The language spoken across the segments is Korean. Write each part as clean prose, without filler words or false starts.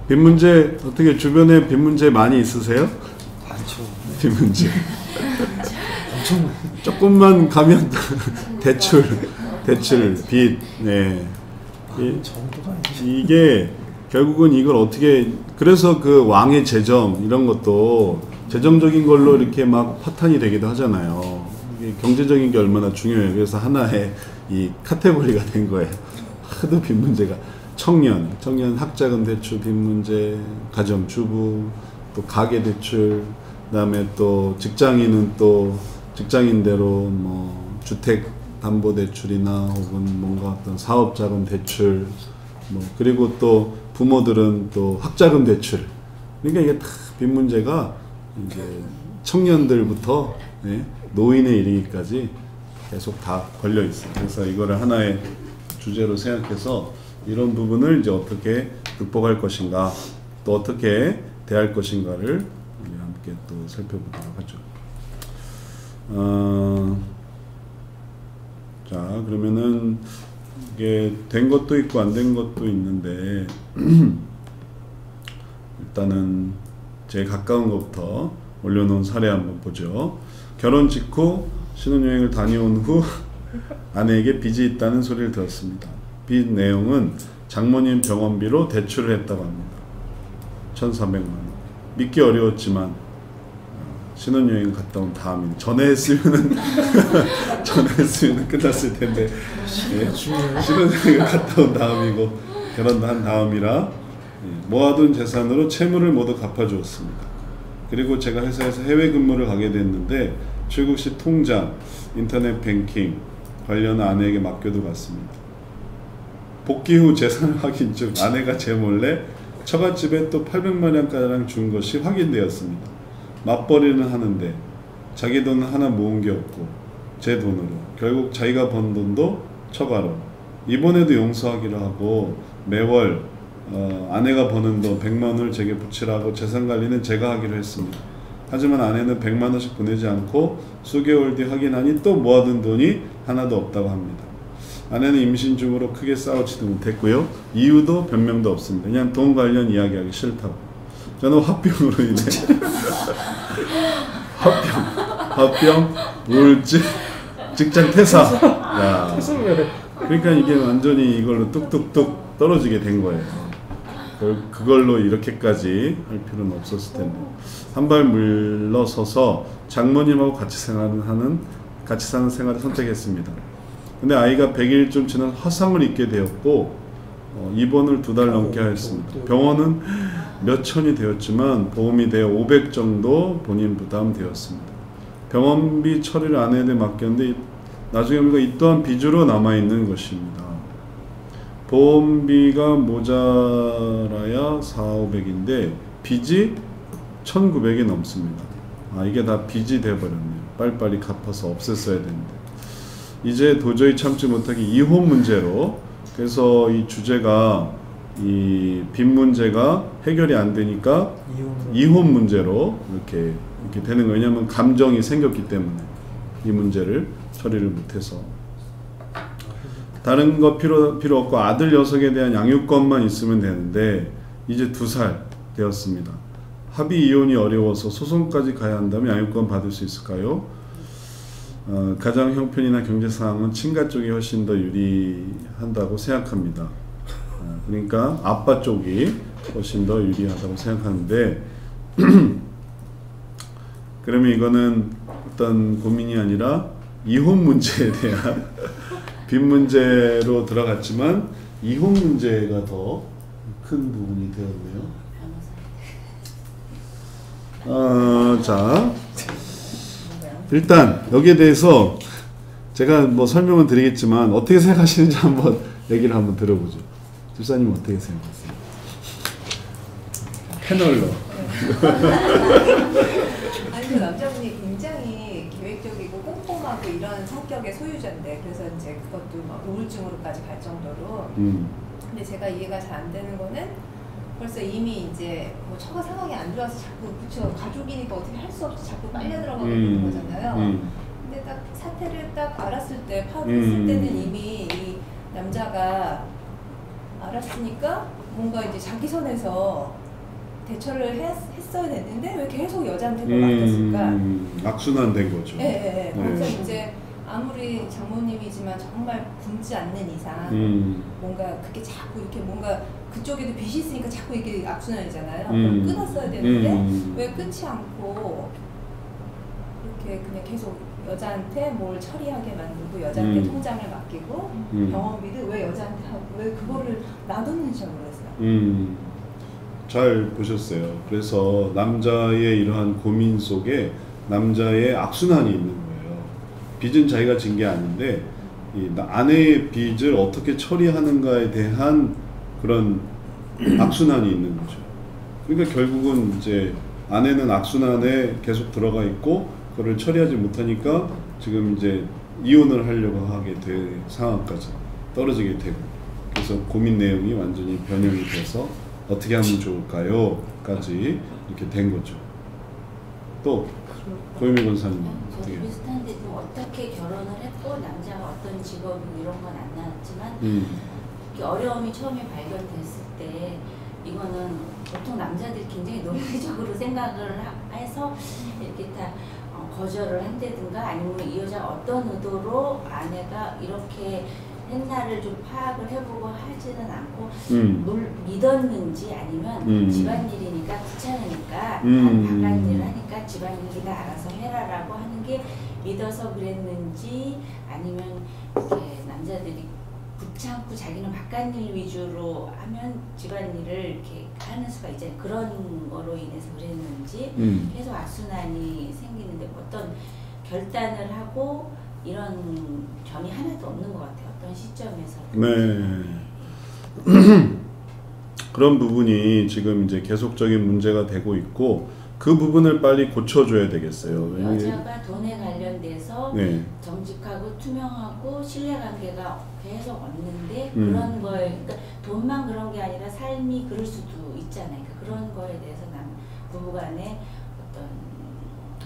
빚 문제 어떻게 주변에 빚 문제 많이 있으세요? 많죠. 빚 문제. 엄청 조금만 가면 대출, 빚. 네. 정도가 아니죠. 이게 결국은 이걸 어떻게 그래서 그 왕의 재정 이런 것도 재정적인 걸로 이렇게 막 파탄이 되기도 하잖아요. 이게 경제적인 게 얼마나 중요해요. 그래서 하나의 이 카테고리가 된 거예요. 하도 빚 문제가 청년 학자금 대출 빚 문제, 가정주부, 또 가계 대출, 그다음에 또 직장인은 또 직장인대로 뭐 주택 담보 대출이나 혹은 뭔가 어떤 사업 자금 대출, 뭐 그리고 또 부모들은 또 학자금 대출. 그러니까 이게 다 빚 문제가 이제 청년들부터 노인에 이르기까지 계속 다 걸려 있어요. 그래서 이거를 하나의 주제로 생각해서 이런 부분을 이제 어떻게 극복할 것인가, 또 어떻게 대할 것인가를 우리 함께 또 살펴보도록 하죠. 자, 그러면은 이게 된 것도 있고 안 된 것도 있는데 일단은 제일 가까운 것부터 올려놓은 사례 한번 보죠. 결혼 직후 신혼여행을 다녀온 후 아내에게 빚이 있다는 소리를 들었습니다. 빚 내용은 장모님 병원비로 대출을 했다고 합니다. 1,400만 원. 믿기 어려웠지만 신혼여행 갔다 온 다음이네. 전에 했으면은 끝났을 텐데 신혼여행을 갔다 온 다음이고 결혼도 한 다음이라 모아둔 재산으로 채무를 모두 갚아주었습니다. 그리고 제가 회사에서 해외 근무를 가게 됐는데 출국 시 통장, 인터넷 뱅킹 관련 아내에게 맡겨도 갔습니다. 복귀 후 재산 확인 중 아내가 제 몰래 처갓집에 또 800만 원가량 준 것이 확인되었습니다. 맞벌이는 하는데 자기 돈은 하나 모은 게 없고 제 돈으로 결국 자기가 번 돈도 처가로 이번에도 용서하기로 하고 매월 아내가 버는 돈 100만 원을 제게 붙이라고 재산관리는 제가 하기로 했습니다. 하지만 아내는 100만 원씩 보내지 않고 수개월 뒤 확인하니 또 모아둔 돈이 하나도 없다고 합니다. 아내는 임신 중으로 크게 싸우지도 못했고요. 이유도 변명도 없습니다. 그냥 돈 관련 이야기하기 싫다고. 저는 화병으로 인해 화병, 우울증, 직장 퇴사. 야, 그러니까 이게 완전히 이걸로 뚝뚝뚝 떨어지게 된 거예요. 그걸로 이렇게까지 할 필요는 없었을 텐데 한 발 물러서서 장모님하고 같이 사는 생활을 선택했습니다. 근데 아이가 100일쯤 지난 화상을 입게 되었고 입원을 2달 넘게 하였습니다. 병원은 몇 천이 되었지만 보험이 대 500 정도 본인 부담되었습니다. 병원비 처리를 아내에게 맡겼는데 나중에 보니까 이 또한 빚으로 남아있는 것입니다. 보험비가 모자라야 4,500인데 빚이 1,900이 넘습니다. 이게 다 빚이 돼버렸네요. 빨리빨리 갚아서 없앴어야 되는데 이제 도저히 참지 못하게 이혼 문제로, 그래서 이 주제가 이 빚 문제가 해결이 안 되니까 이혼 문제로 이렇게 되는 거예요. 왜냐하면 감정이 생겼기 때문에 이 문제를 처리를 못해서. 다른 거 필요 없고 아들 녀석에 대한 양육권만 있으면 되는데 이제 2살 되었습니다. 합의 이혼이 어려워서 소송까지 가야 한다면 양육권 받을 수 있을까요? 가정 형편이나 경제 상황은 친가 쪽이 훨씬 더 유리한다고 생각합니다. 그러니까 아빠 쪽이 훨씬 더 유리하다고 생각하는데 그러면 이거는 어떤 고민이 아니라 이혼 문제에 대한 빚 문제로 들어갔지만 이혼 문제가 더 큰 부분이 되었네요. 자, 일단 여기에 대해서 제가 뭐 설명을 드리겠지만 어떻게 생각하시는지 한번 얘기를 한번 들어보죠. 집사님은 어떻게 생각하세요? 패널로. 아니, 그 남자분이 굉장히 계획적이고 꼼꼼하고 이런 성격의 소유자인데, 그래서 이제 그것도 막 우울증으로까지 갈 정도로. 근데 제가 이해가 잘 안 되는 거는 벌써 이미 이제 뭐 처가 상황이 안 좋아서 자꾸, 그쵸, 가족이니까 어떻게 할 수 없이 자꾸 빨려 들어가고 있는 거잖아요. 근데 딱 사태를 딱 알았을 때, 파악했을 때는 이미 이 남자가 알았으니까 뭔가 이제 자기 선에서 대처를 했어야 됐는데 왜 계속 여자한테만 맡겼을까? 악순환된 거죠. 네. 그래서 이제 아무리 장모님이지만 정말 굶지 않는 이상 뭔가 그게 자꾸 이렇게 뭔가 그쪽에도 빚이 있으니까 자꾸 이게 악순환이잖아요. 그럼 끊었어야 되는데 왜 끊지 않고 이렇게 그냥 계속 여자한테 뭘 처리하게 만들고 여자한테 통장을 맡기고 병원비를 왜 여자한테 하고 왜 그거를 놔뒀는지 모르겠어요. 잘 보셨어요. 그래서 남자의 이러한 고민 속에 남자의 악순환이 있는 거예요. 빚은 자기가 진 게 아닌데 이 아내의 빚을 어떻게 처리하는가에 대한 그런 악순환이 있는 거죠. 그러니까 결국은 이제 아내는 악순환에 계속 들어가 있고 그걸 처리하지 못하니까 지금 이제 이혼을 하려고 하게 될 상황까지 떨어지게 되고, 그래서 고민 내용이 완전히 변형이 돼서 어떻게 하면 좋을까요? 까지 이렇게 된 거죠. 또 고유미 권사님. 저도 비슷한데 좀 어떻게 결혼을 했고 남자가 어떤 직업이고 이런 건 안 나왔지만 어려움이 처음에 발견됐을 때 이거는 보통 남자들이 굉장히 논리적으로 생각을 해서 이렇게 다 거절을 한다든가 아니면 이 여자가 어떤 의도로 아내가 이렇게 했나를 좀 파악을 해보고 하지는 않고 믿었는지 아니면 집안일이니까 귀찮으니까 바깥일을 하니까 집안일이나 알아서 해라라고 하는 게 믿어서 그랬는지 아니면 이렇게 남자들이 붙잡고 자기는 바깥일 위주로 하면 집안일을 이렇게 하는 수가 있잖아요. 그런 거로 인해서 그랬는지 계속 악순환이 생기는데 어떤 결단을 하고 이런 점이 하나도 없는 것 같아요. 어떤 시점에서. 네. 그런 부분이 지금 이제 계속적인 문제가 되고 있고 그 부분을 빨리 고쳐줘야 되겠어요. 여자가 돈에 관련돼서 네. 정직하고 투명하고 신뢰관계가 계속 없는데 그런 거에 그러니까 돈만 그런 게 아니라 삶이 그럴 수도 있잖아요. 그러니까 그런 거에 대해서 부부간에 어떤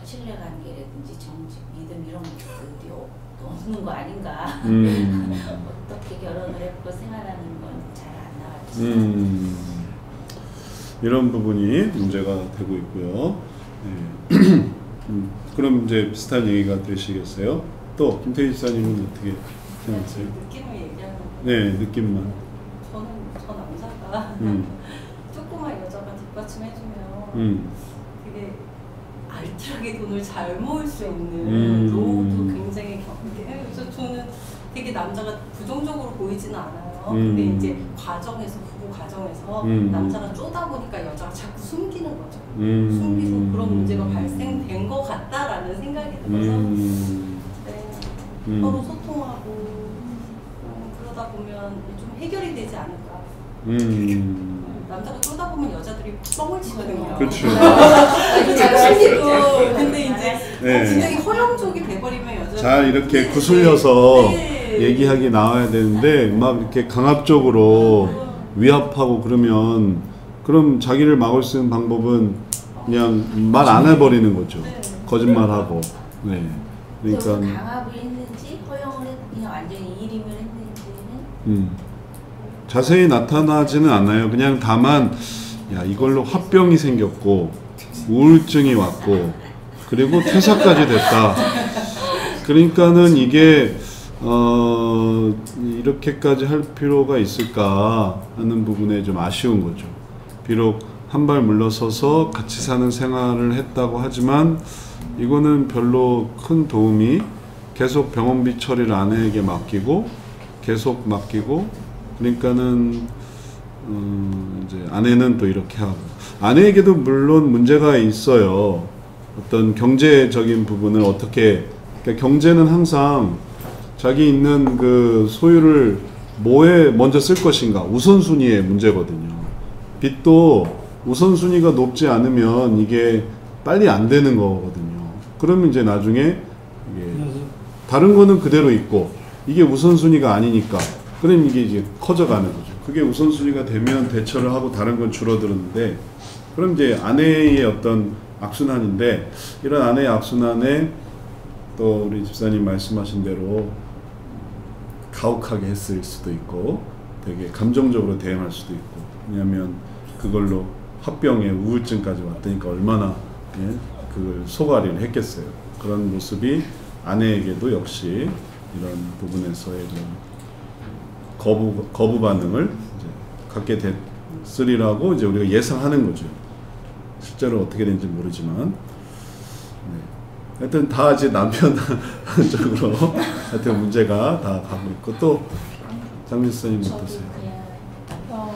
신뢰관계라든지 정직, 믿음 이런 것들이 없는 거 아닌가. 어떻게 결혼을 했고 생활하는 건 잘 안 나왔지. 이런 부분이 문제가 되고 있고요. 네. 그럼 이제 비슷한 얘기가 되시겠어요? 또 김태희 지사님은 어떻게 생각하세요? 느낌을 얘기하는. 네, 느낌만. 저는 저 남자가 조그만 여자가 뒷받침해주면 되게 알뜰하게 돈을 잘 모을 수 있는 노후도 굉장히 겪게. 그래서 저는 되게 남자가 부정적으로 보이지는 않아요. 근데 이제 부부 과정에서 남자가 쪼다 보니까 여자가 자꾸 숨기는 거죠. 숨기고 그런 문제가 발생된 것 같다라는 생각이 들어서 네, 서로 소통하고 그러다 보면 좀 해결이 되지 않을까. 남자가 쪼다 보면 여자들이 뻥을 치거든요. 그렇죠. 심리도 근데 이제 네. 굉장히 허용적이 돼버리면 여자 잘 이렇게 구슬려서 네. 얘기하기 나와야 되는데 막 이렇게 강압적으로 위압하고 그럼 자기를 막을 수 있는 방법은 그냥 말 안 해버리는 거죠. 네. 거짓말하고. 네. 그러니까 그러니까 강압을 했는지 허용을 그냥 완전히 일임을 했는지는 자세히 나타나지는 않아요. 그냥 다만 야 이걸로 화병이 생겼고 우울증이 왔고 그리고 퇴사까지 됐다. 그러니까는 이게 이렇게까지 할 필요가 있을까 하는 부분에 좀 아쉬운 거죠. 비록 한 발 물러서서 같이 사는 생활을 했다고 하지만 이거는 별로 큰 도움이 계속 병원비 처리를 아내에게 맡기고 계속 맡기고 그러니까는 이제 아내는 또 이렇게 하고 아내에게도 물론 문제가 있어요. 어떤 경제적인 부분을 어떻게 그러니까 경제는 항상 자기 있는 그 소유를 뭐에 먼저 쓸 것인가 우선순위의 문제거든요. 빚도 우선순위가 높지 않으면 이게 빨리 안 되는 거거든요. 그러면 이제 나중에 이게 다른 거는 그대로 있고 이게 우선순위가 아니니까 그럼 이게 이제 커져가는 거죠. 그게 우선순위가 되면 대처를 하고 다른 건 줄어드는데 그럼 이제 아내의 어떤 악순환인데 이런 아내의 악순환에 또 우리 집사님 말씀하신 대로 가혹하게 했을 수도 있고 되게 감정적으로 대응할 수도 있고 왜냐하면 그걸로 화병에 우울증까지 왔다니까 얼마나 예? 그걸 소가리를 했겠어요. 그런 모습이 아내에게도 역시 이런 부분에서의 거부 반응을 이제 갖게 됐으리라고 이제 우리가 예상하는 거죠. 실제로 어떻게 되는지 모르지만, 네. 하여튼 다 이제 남편 쪽으로 하여튼 문제가 다 가고 있고, 또 장미수님 어떠세요? 그냥 남편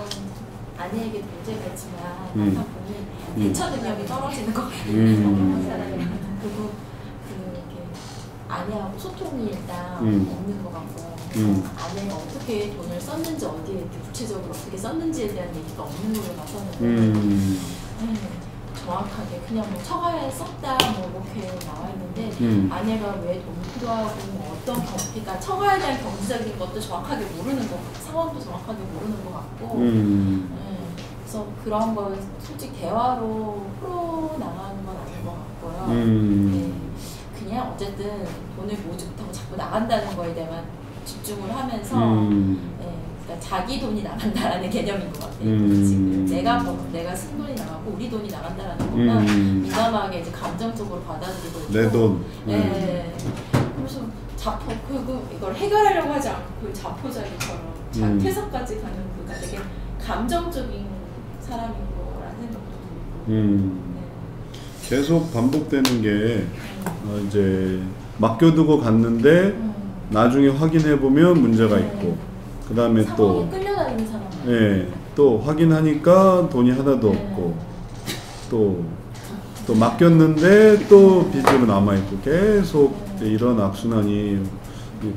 아내에게 문제가 있지만 남편분이 대처 능력이 떨어지는 것 같아요. 그리고 이렇게 아내하고 소통이 일단 없는 것 같고요. 아내가 어떻게 돈을 썼는지 어디에 이렇게 구체적으로 어떻게 썼는지에 대한 얘기가 없는 걸로 나서는 정확하게 그냥 뭐 처가에 썼다 뭐 이렇게 나와 있는데 아내가 왜 돈이 필요하고 뭐 어떤 그러니까 처가에 대한 경제적인 것도 정확하게 모르는 것 같고 상황도 정확하게 모르는 것 같고 그래서 그런 걸 솔직히 대화로 풀어 나가는 건 아닌 것 같고요. 네. 그냥 어쨌든 돈을 모으지 못하고 자꾸 나간다는 거에 대한 집중을 하면서 그러니까 자기 돈이 나간다라는 개념인 것 같아요. 지금 내가 쓴 돈이 나가고 우리 돈이 나간다라는 거나 민감하게 이제 감정적으로 받아들이고 있고 내 돈. 그래서 그리고 이걸 해결하려고 하지 않고 자포자기처럼 퇴사까지 가는 그가 되게 감정적인 사람인 거라는 생각도 들고 계속 반복되는 게 이제 맡겨두고 갔는데 나중에 확인해 보면 문제가 있고 그 다음에 또 끌려다니는 사람. 또 확인하니까 돈이 하나도 없고 또 맡겼는데 또 빚으로 남아 있고 계속 이런 악순환이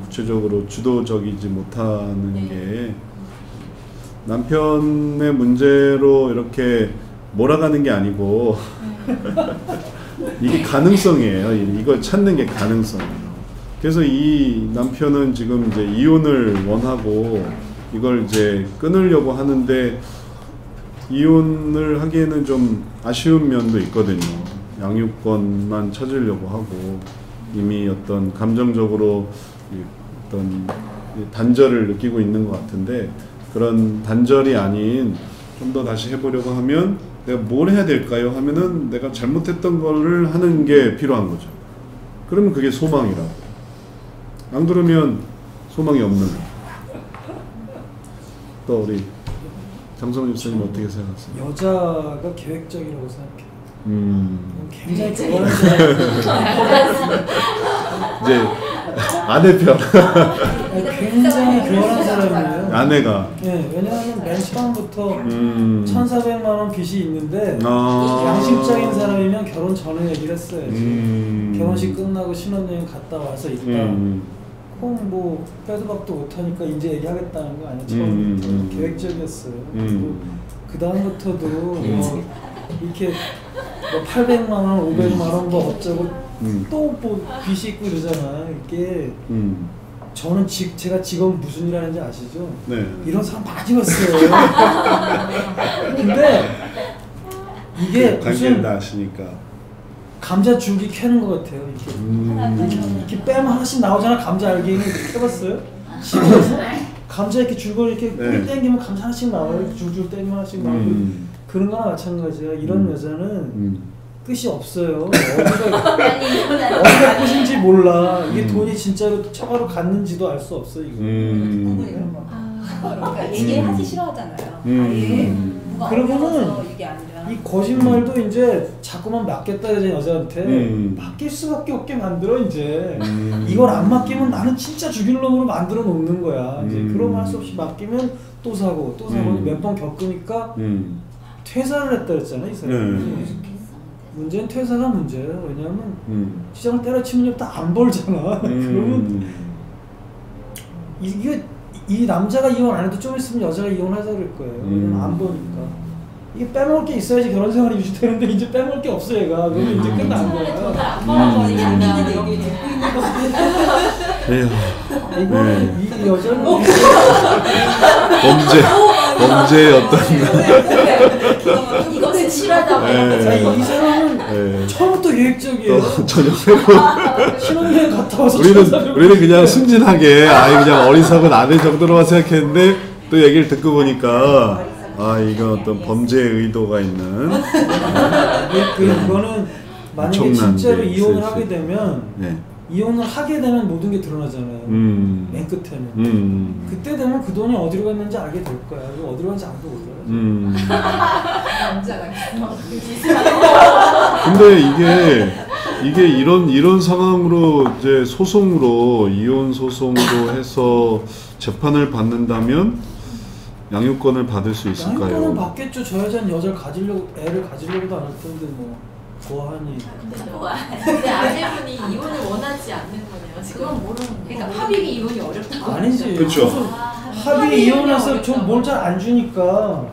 구체적으로 주도적이지 못하는 게 남편의 문제로 이렇게 몰아가는 게 아니고 이게 가능성이에요. 이걸 찾는 게 가능성이에요. 그래서 이 남편은 지금 이제 이혼을 원하고 이걸 이제 끊으려고 하는데 이혼을 하기에는 좀 아쉬운 면도 있거든요. 양육권만 찾으려고 하고 이미 어떤 감정적으로 어떤 단절을 느끼고 있는 것 같은데 그런 단절이 아닌 좀 더 다시 해보려고 하면 내가 뭘 해야 될까요? 하면은 내가 잘못했던 거를 하는 게 필요한 거죠. 그러면 그게 소망이라고. 안 그러면 소망이 없는 거예요. 또 우리 장성훈 집사님 어떻게 생각하세요? 여자가 계획적이라고 생각해요. 굉장히 좋아하는 사람. 이제 아내 편. 굉장히 교활한 사람이에요. 아내가. 네, 왜냐하면 맨 처음부터 1,400만 원 빚이 있는데 양심적인 사람이면 결혼 전에 얘기를 했어요. 결혼식 끝나고 신혼여행 갔다 와서 있다. 뭐 빼도 박도 못하니까 이제 얘기하겠다는 거 아니에요. 처음부터 계획적이었어요. 그 다음부터도 뭐 이렇게 뭐 800만 원, 500만 원 뭐 어쩌고 또 뭐 빚이 있고 이러잖아. 이게 저는 제가 직업 무슨 일 하는지 아시죠? 네. 이런 사람 많이 봤어요. 근데 이게 관계를 다 아시니까 감자 줄기 캐는 것 같아요. 이렇게 빼면 하나씩 나오잖아. 감자 알갱이 해봤어요? 집에서 감자 이렇게 줄거리 이렇게 뿌리 땡기면 감자 하나씩 나와요. 이렇게 줄줄 땡기면 하나씩 나오고 그런 거나 마찬가지야. 이런 여자는 끝이 없어요. 어디가 끝인지 몰라. 이게 돈이 진짜로 처가로 갔는지도 알 수 없어 이거. 그러니까 얘기하기 싫어하잖아요. 아예 누가 그러면은 이게 아니라 이 거짓말도 이제 자꾸만 맡겼다 그러잖아 여자한테. 맡길 수밖에 없게 만들어 이제. 이걸 안 맡기면 나는 진짜 죽일 놈으로 만들어 놓는 거야. 이제 그럼 할 수 없이 맡기면 또 사고 또 사고 몇 번 겪으니까 퇴사를 했다 그랬잖아 이 사람이. 문제는 퇴사가 문제예요. 왜냐하면 시장을 때려치면 다 안 벌잖아. 그러면 이게 이 남자가 이혼 안 해도 좀 있으면 여자가 이혼하자 그럴 거예요. 왜냐면 안 버니까. 이게 빼먹을 게 있어야지 결혼 생활이 유지되는데 이제 빼먹을 게 없어 얘가. 그러면 이제 끝난 거야. 돈을 안 벌어서 이게 안 되는 얘기 듣고 있는 거. 이거는 이 여자는 범죄의 어떤 이것은 실하다고. 이 사람은 처음부터 계획적이에요. 전혀 빼고 신혼여행 갔다 와서 우리는 그냥 순진하게 그냥 어리석은 아내 정도로만 생각했는데 또 얘기를 듣고 보니까 이거 어떤 범죄의 의도가 있는. 그거는 만약에 진짜로 이혼을 하게 되면 네. 이혼을 하게 되면 모든 게 드러나잖아요. 맨 끝에는. 그때 되면 그 돈이 어디로 갔는지 알게 될 거야. 어디로 갔는지 아무도 몰라요. 남자가 근데 이게 이런 상황으로 이제 소송으로 이혼 소송으로 해서 재판을 받는다면 양육권을 받을 수 있을까요? 양육권은 받겠죠. 저 여자는 애를 가지려고도 안 할 텐데 뭐 고하니. 근데 아내분이 이혼을 원하지 않는 거네요. 지금. 그건 모르는 그러니까 합의 이혼이 어렵다. 아니지. 그렇죠. 합의 이혼해서 좀 뭘 잘 안 주니까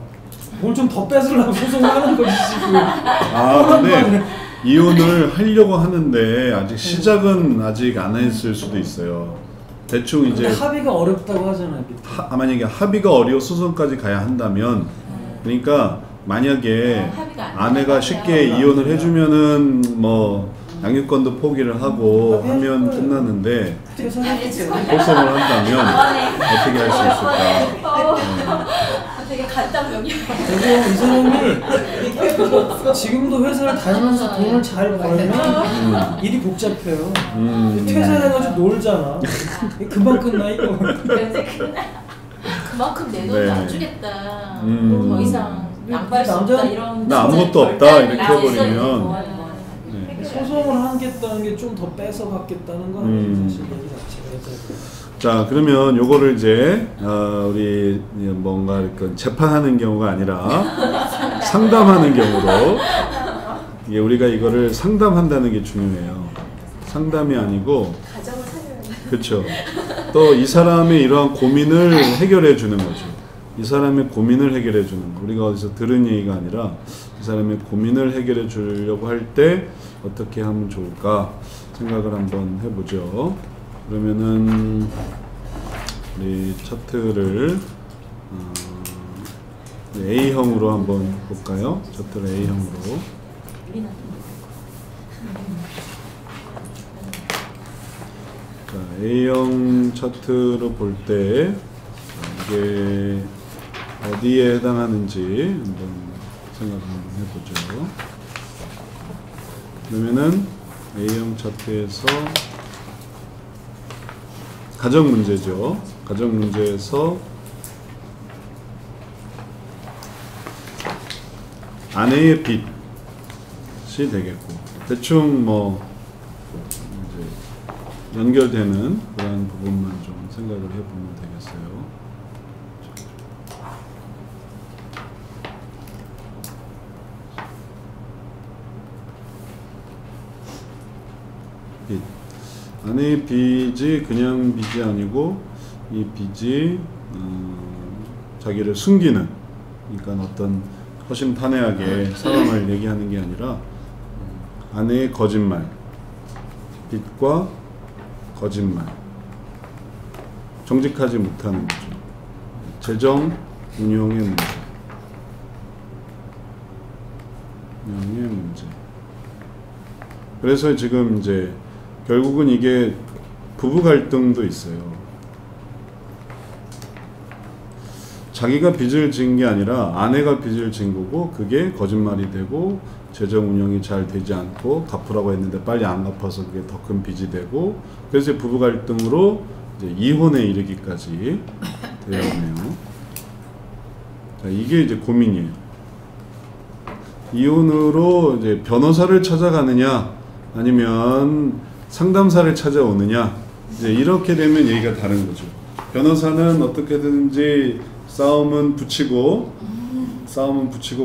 뭘 좀 더 뺏으려고 소송을 하는 거지 지금. 근데 이혼을 하려고 하는데 아직 시작은 아직 안 했을 수도 있어요. 대충 이제 합의가 어렵다고 하잖아요. 만약에 합의가 어려워 소송까지 가야 한다면, 그러니까 만약에 아내가 쉽게 이혼을 해주면은 뭐 양육권도 포기를 하고 하면 끝나는데 소송을 한다면 어떻게 할 수 있을까? 되게 간단명이야. 그리고 이 사람이 지금도 회사를 다니면서 돈을 잘 벌면 일이 복잡해요. 퇴사해가지고 놀잖아. 금방 끝나 이거. 그만큼 내 돈을 안 주겠다. 더 이상 양보할 수 남자- 없다 이런. 나 아무것도 없다 이렇게 해버리면 소송을 하겠다는 게 좀 더 뺏어 받겠다는 건 아니에요. 사실 얘기 자체가. 자, 그러면 요거를 이제 우리 뭔가 이렇게 재판하는 경우가 아니라 상담하는 경우로, 이게 우리가 이거를 상담한다는 게 중요해요. 상담이 아니고, 가정을 살려야 그렇죠. 또 이 사람의 이러한 고민을 해결해 주는 거죠. 이 사람의 고민을 해결해 주는 거. 우리가 어디서 들은 얘기가 아니라 이 사람의 고민을 해결해 주려고 할 때 어떻게 하면 좋을까 생각을 한번 해보죠. 그러면은 우리 차트를 A형으로 한번 볼까요? 차트를 A형으로. 자, A형 차트로 볼 때 이게 어디에 해당하는지 한번 생각 한번 해보죠. 그러면은 A형 차트에서 가정 문제죠. 가정 문제에서 아내의 빚이 되겠고, 대충 뭐 이제 연결되는 그런 부분만 좀 생각을 해보면 되겠어요. 빚. 아내의 빚이 그냥 빚이 아니고 이 빚이 자기를 숨기는, 그러니까 어떤 허심탄회하게 사람을 얘기하는 게 아니라 아내의 거짓말, 빚과 거짓말, 정직하지 못하는 거죠. 재정 운용의 문제, 운용의 문제. 그래서 지금 이제 결국은 이게 부부 갈등도 있어요. 자기가 빚을 진 게 아니라 아내가 빚을 진 거고, 그게 거짓말이 되고 재정 운영이 잘 되지 않고 갚으라고 했는데 빨리 안 갚아서 그게 더 큰 빚이 되고, 그래서 부부 갈등으로 이제 이혼에 이르기까지 되었네요. 자, 이게 이제 고민이에요. 이혼으로 이제 변호사를 찾아가느냐 아니면 상담사를 찾아오느냐, 이제 이렇게 되면 얘기가 다른 거죠. 변호사는 어떻게든지 싸움은 붙이고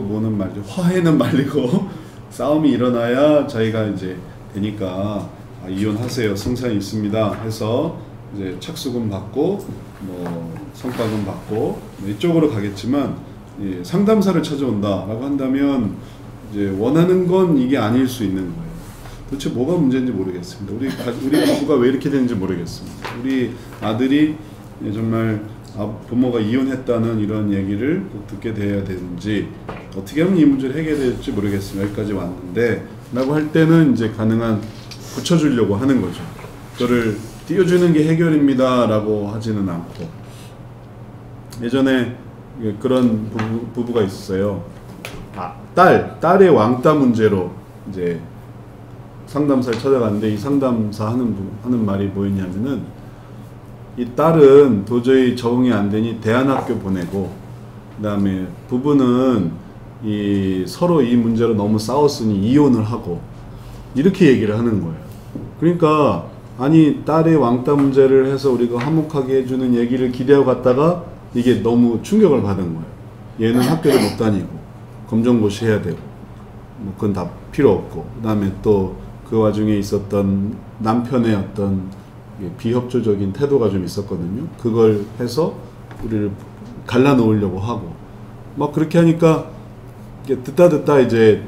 뭐는 말이죠. 화해는 말리고 싸움이 일어나야 자기가 이제 되니까 이혼하세요, 승산이 있습니다 해서 이제 착수금 받고 뭐 성과금 받고 뭐 이쪽으로 가겠지만, 예, 상담사를 찾아온다라고 한다면 이제 원하는 건 이게 아닐 수 있는 거예요. 도대체 뭐가 문제인지 모르겠습니다. 우리 부부가 왜 이렇게 되는지 모르겠습니다. 우리 아들이 정말 부모가 이혼했다는 이런 얘기를 꼭 듣게 돼야 되는지, 어떻게 하면 이 문제를 해결될지 모르겠습니다. 여기까지 왔는데 라고 할 때는 이제 가능한 붙여주려고 하는 거죠. 그거를 띄워주는 게 해결입니다 라고 하지는 않고, 예전에 그런 부부가 있었어요. 딸의 왕따 문제로 이제 상담사를 찾아갔는데 이 상담사 하는 말이 뭐였냐면은 이 딸은 도저히 적응이 안 되니 대안학교 보내고 그다음에 부부는 서로 이 문제로 너무 싸웠으니 이혼을 하고 이렇게 얘기를 하는 거예요. 그러니까 아니 딸의 왕따 문제를 해서 우리가 화목하게 해주는 얘기를 기대하고 갔다가 이게 너무 충격을 받은 거예요. 얘는 학교도 못 다니고 검정고시 해야 되고 뭐 그건 다 필요 없고 그다음에 또 그 와중에 있었던 남편의 어떤 비협조적인 태도가 좀 있었거든요. 그걸 해서 우리를 갈라놓으려고 하고 막 그렇게 하니까 듣다 이제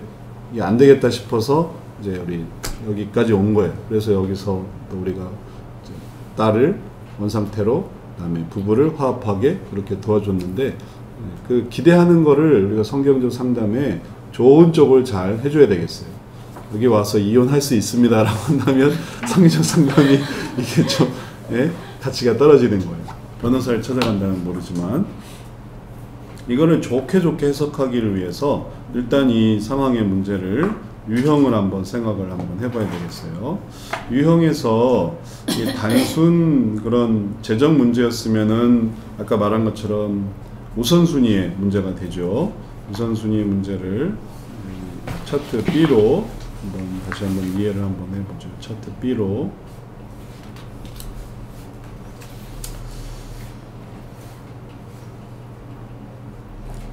안 되겠다 싶어서 이제 우리 여기까지 온 거예요. 그래서 여기서 또 우리가 이제 딸을 원상태로 그다음에 부부를 화합하게 그렇게 도와줬는데 그 기대하는 거를 우리가 성경적 상담에 좋은 쪽을 잘 해줘야 되겠어요. 여기 와서 이혼할 수 있습니다라고 한다면 성경적 상담이 이게 좀 가치가 떨어지는 거예요. 변호사를 찾아간다면 모르지만 이거를 좋게 해석하기를 위해서 일단 이 상황의 문제를 유형을 한번 생각을 한번 해봐야 되겠어요. 유형에서 단순 그런 재정 문제였으면은 아까 말한 것처럼 우선순위의 문제가 되죠. 우선순위의 문제를 차트 B로 다시 한번 이해를 한번 해보죠. 차트 B로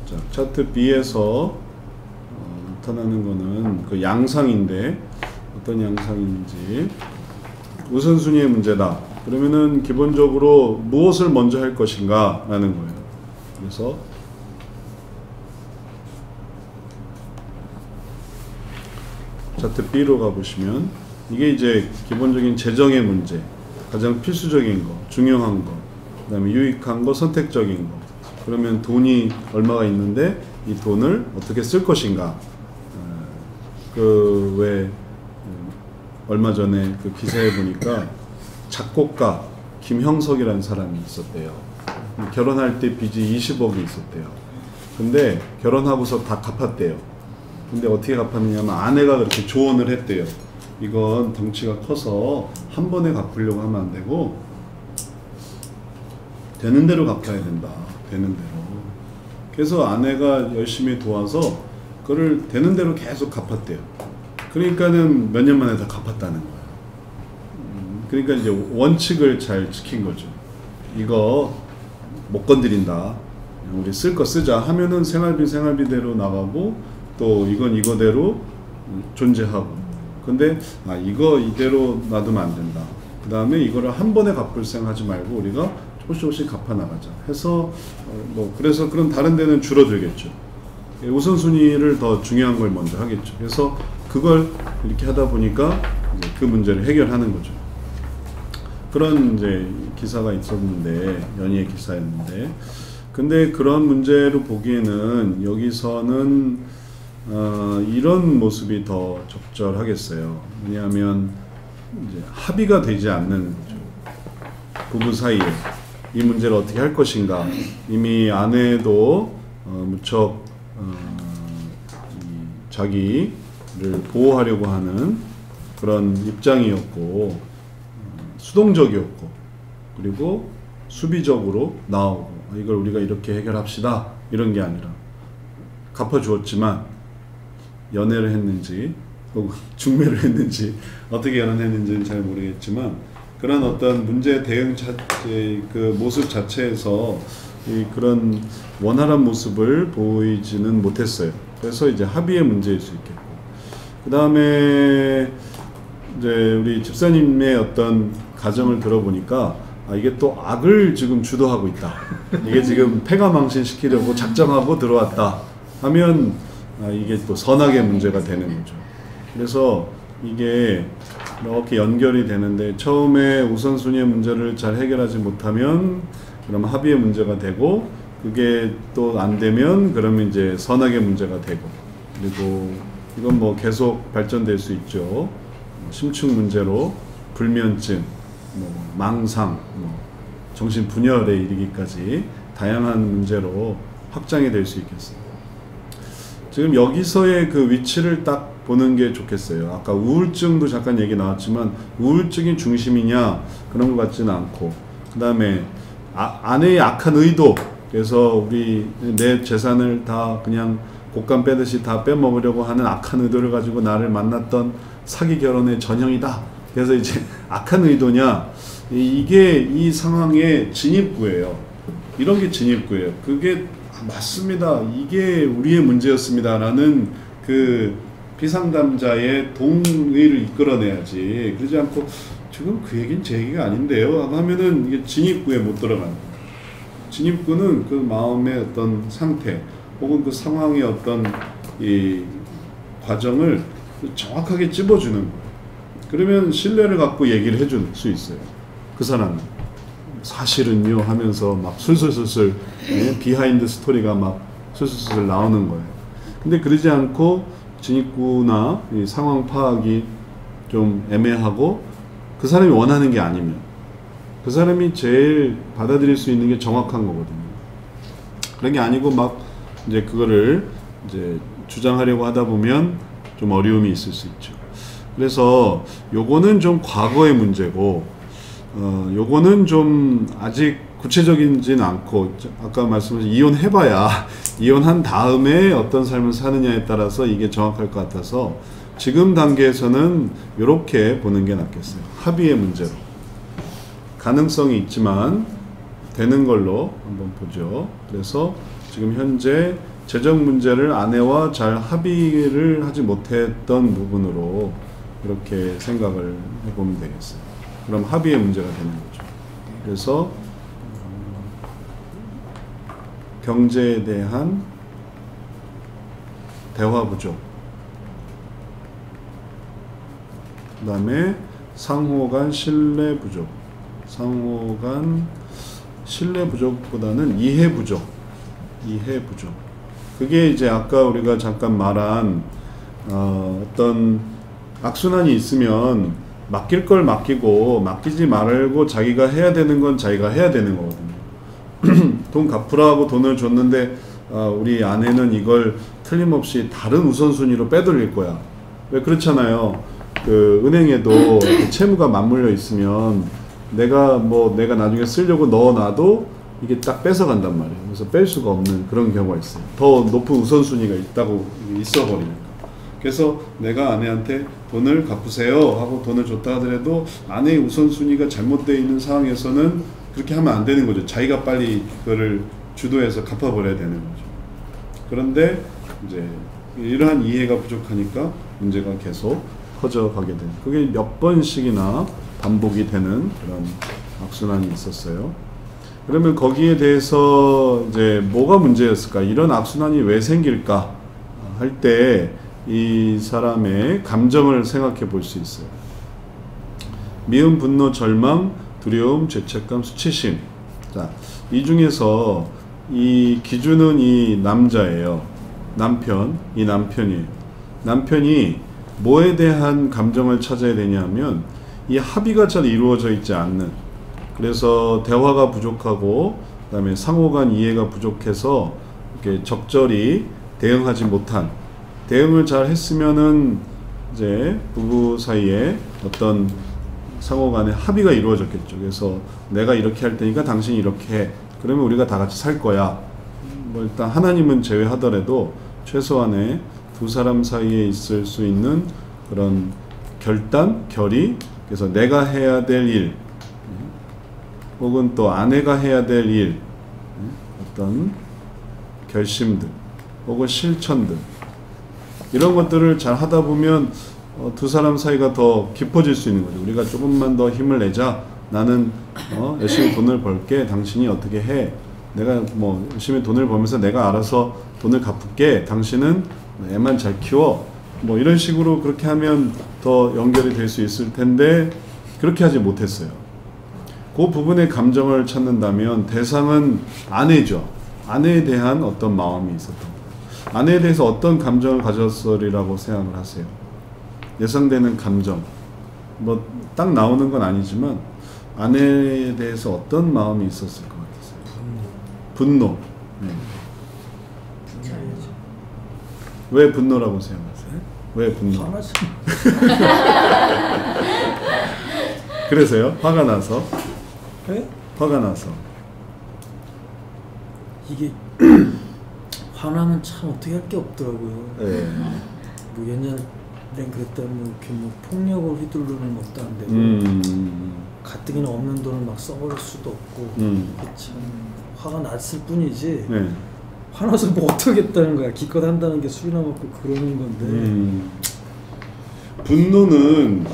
자, 차트 B에서 나타나는 거는 그 양상인데 어떤 양상인지 우선순위의 문제다. 그러면은 기본적으로 무엇을 먼저 할 것인가 라는 거예요. 그래서 차트 B로 가보시면 이게 이제 기본적인 재정의 문제, 가장 필수적인 거, 중요한 거, 그 다음에 유익한 거, 선택적인 거. 그러면 돈이 얼마가 있는데 이 돈을 어떻게 쓸 것인가. 얼마 전에 그 기사에 보니까 작곡가 김형석이라는 사람이 있었대요. 결혼할 때 빚이 20억이 있었대요. 근데 결혼하고서 다 갚았대요. 근데 어떻게 갚았느냐면 아내가 그렇게 조언을 했대요. 이건 덩치가 커서 한 번에 갚으려고 하면 안 되고 되는 대로 갚아야 된다. 되는 대로. 그래서 아내가 열심히 도와서 그거를 되는 대로 계속 갚았대요. 그러니까는 몇 년 만에 다 갚았다는 거예요. 그러니까 이제 원칙을 잘 지킨 거죠. 이거 못 건드린다. 우리 쓸 거 쓰자 하면은 생활비대로 나가고 또 이건 이거대로 존재하고. 근데 이거 이대로 놔두면 안 된다. 그 다음에 이거를 한 번에 갚을 생각하지 말고 우리가 조금씩 갚아 나가자 해서 그래서 그런 다른 데는 줄어들겠죠. 우선순위를 더 중요한 걸 먼저 하겠죠. 그래서 그걸 이렇게 하다 보니까 이제 그 문제를 해결하는 거죠. 그런 이제 기사가 있었는데 연예 기사였는데 근데 그런 문제로 보기에는 여기서는 이런 모습이 더 적절하겠어요. 왜냐하면 이제 합의가 되지 않는 거죠. 부부 사이에 이 문제를 어떻게 할 것인가. 이미 아내도 무척 자기를 보호하려고 하는 그런 입장이었고 수동적이었고 그리고 수비적으로 나오고 이걸 우리가 이렇게 해결합시다 이런 게 아니라 갚아주었지만 연애를 했는지 혹은 중매를 했는지 어떻게 결혼했는지는 잘 모르겠지만 그런 어떤 문제 대응 그 모습 자체에서 그런 원활한 모습을 보이지는 못했어요. 그래서 이제 합의의 문제일 수 있겠고 그 다음에 이제 우리 집사님의 어떤 가정을 들어보니까 이게 또 악을 지금 주도하고 있다. 이게 지금 패가망신시키려고 작정하고 들어왔다 하면 이게 또 선악의 문제가 되는 거죠. 그래서 이게 이렇게 연결이 되는데 처음에 우선순위의 문제를 잘 해결하지 못하면 그럼 합의의 문제가 되고 그게 또 안 되면 그러면 이제 선악의 문제가 되고 그리고 이건 뭐 계속 발전될 수 있죠. 심층 문제로 불면증, 망상, 정신분열에 이르기까지 다양한 문제로 확장이 될 수 있겠어요. 지금 여기서의 그 위치를 딱 보는 게 좋겠어요. 아까 우울증도 잠깐 얘기 나왔지만 우울증이 중심이냐 그런 것 같지는 않고, 그 다음에 아내의 악한 의도, 그래서 우리 내 재산을 다 그냥 곶감 빼듯이 다 빼먹으려고 하는 악한 의도를 가지고 나를 만났던 사기 결혼의 전형이다. 그래서 이제 악한 의도냐, 이게 이 상황의 진입구예요. 이런 게 진입구예요. 그게 맞습니다. 이게 우리의 문제였습니다. 라는 그 피상담자의 동의를 이끌어내야지. 그러지 않고 지금 그 얘기는 제 얘기가 아닌데요 하면은 이게 진입구에 못 들어가는 거예요. 진입구는 그 마음의 어떤 상태 혹은 그 상황의 어떤 이 과정을 정확하게 찝어주는 거예요. 그러면 신뢰를 갖고 얘기를 해줄 수 있어요. 그 사람은 사실은요 하면서 막 술술술술 비하인드 스토리가 막 술술술 나오는 거예요. 근데 그러지 않고 진입구나 이 상황 파악이 좀 애매하고 그 사람이 원하는 게 아니면 그 사람이 제일 받아들일 수 있는 게 정확한 거거든요. 그런 게 아니고 막 이제 그거를 이제 주장하려고 하다 보면 좀 어려움이 있을 수 있죠. 그래서 요거는 좀 과거의 문제고, 요거는 좀 아직 구체적이진 않고, 아까 말씀하신 이혼해봐야 이혼한 다음에 어떤 삶을 사느냐에 따라서 이게 정확할 것 같아서 지금 단계에서는 이렇게 보는 게 낫겠어요. 합의의 문제로. 가능성이 있지만 되는 걸로 한번 보죠. 그래서 지금 현재 재정 문제를 아내와 잘 합의를 하지 못했던 부분으로 이렇게 생각을 해보면 되겠어요. 그럼 합의의 문제가 되는 거죠. 그래서 경제에 대한 대화 부족, 그 다음에 상호 간 신뢰 부족, 상호 간 신뢰 부족보다는 이해 부족, 이해 부족. 그게 이제 아까 우리가 잠깐 말한 어떤 악순환이 있으면 맡길 걸 맡기고 맡기지 말고 자기가 해야 되는 건 자기가 해야 되는 거거든요. 돈 갚으라고 돈을 줬는데 우리 아내는 이걸 틀림없이 다른 우선순위로 빼돌릴 거야. 왜 그렇잖아요. 그 은행에도 채무가 맞물려 있으면 내가 나중에 쓰려고 넣어놔도 이게 딱 뺏어간단 말이에요. 그래서 뺄 수가 없는 그런 경우가 있어요. 더 높은 우선순위가 있어버리니까. 그래서 내가 아내한테 돈을 갚으세요 하고 돈을 줬다 하더라도 아내의 우선순위가 잘못되어 있는 상황에서는 그렇게 하면 안 되는 거죠. 자기가 빨리 그거를 주도해서 갚아버려야 되는 거죠. 그런데 이제 이러한 이해가 부족하니까 문제가 계속 커져가게 되는, 그게 몇 번씩이나 반복이 되는 그런 악순환이 있었어요. 그러면 거기에 대해서 이제 뭐가 문제였을까? 이런 악순환이 왜 생길까? 할 때 이 사람의 감정을 생각해 볼 수 있어요. 미움, 분노, 절망, 두려움, 죄책감, 수치심. 자, 이 중에서 이 기준은 이 남자예요. 이 남편이에요. 남편이 뭐에 대한 감정을 찾아야 되냐면 이 합의가 잘 이루어져 있지 않는, 그래서 대화가 부족하고 그다음에 상호 간 이해가 부족해서 이렇게 적절히 대응하지 못한, 대응을 잘 했으면은 이제 부부 사이에 어떤 상호 간의 합의가 이루어졌겠죠. 그래서 내가 이렇게 할 테니까 당신이 이렇게 해. 그러면 우리가 다 같이 살 거야. 뭐 일단 하나님은 제외하더라도 최소한의 두 사람 사이에 있을 수 있는 그런 결단, 결의, 그래서 내가 해야 될 일, 혹은 또 아내가 해야 될 일, 어떤 결심들, 혹은 실천들, 이런 것들을 잘 하다 보면 두 사람 사이가 더 깊어질 수 있는 거죠. 우리가 조금만 더 힘을 내자. 나는 열심히 돈을 벌게. 당신이 어떻게 해. 내가 뭐 열심히 돈을 벌면서 내가 알아서 돈을 갚을게. 당신은 애만 잘 키워. 뭐 이런 식으로 그렇게 하면 더 연결이 될 수 있을 텐데 그렇게 하지 못했어요. 그 부분의 감정을 찾는다면 대상은 아내죠. 아내에 대한 어떤 마음이 있었던 거예요. 아내에 대해서 어떤 감정을 가졌으리라고 생각을 하세요? 예상되는 감정, 뭐 딱 나오는 건 아니지만 아내에 대해서 어떤 마음이 있었을 것 같으세요? 분노. 네. 왜 분노라고 생각하세요? 왜 분노? 화나지. 그래서요? 화가 나서? 네? 화가 나서. 이게 화나면 참 어떻게 할 게 없더라고요. 네. 뭐 옛날엔 그랬다 뭐 이렇게 뭐 폭력을 휘두르는 것도 안 되고 가뜩이나 없는 돈을 막 써버릴 수도 없고 참 화가 났을 뿐이지. 네. 화나서 뭐 어떻겠다는 거야. 기껏 한다는 게 술이나 먹고 그러는 건데. 분노는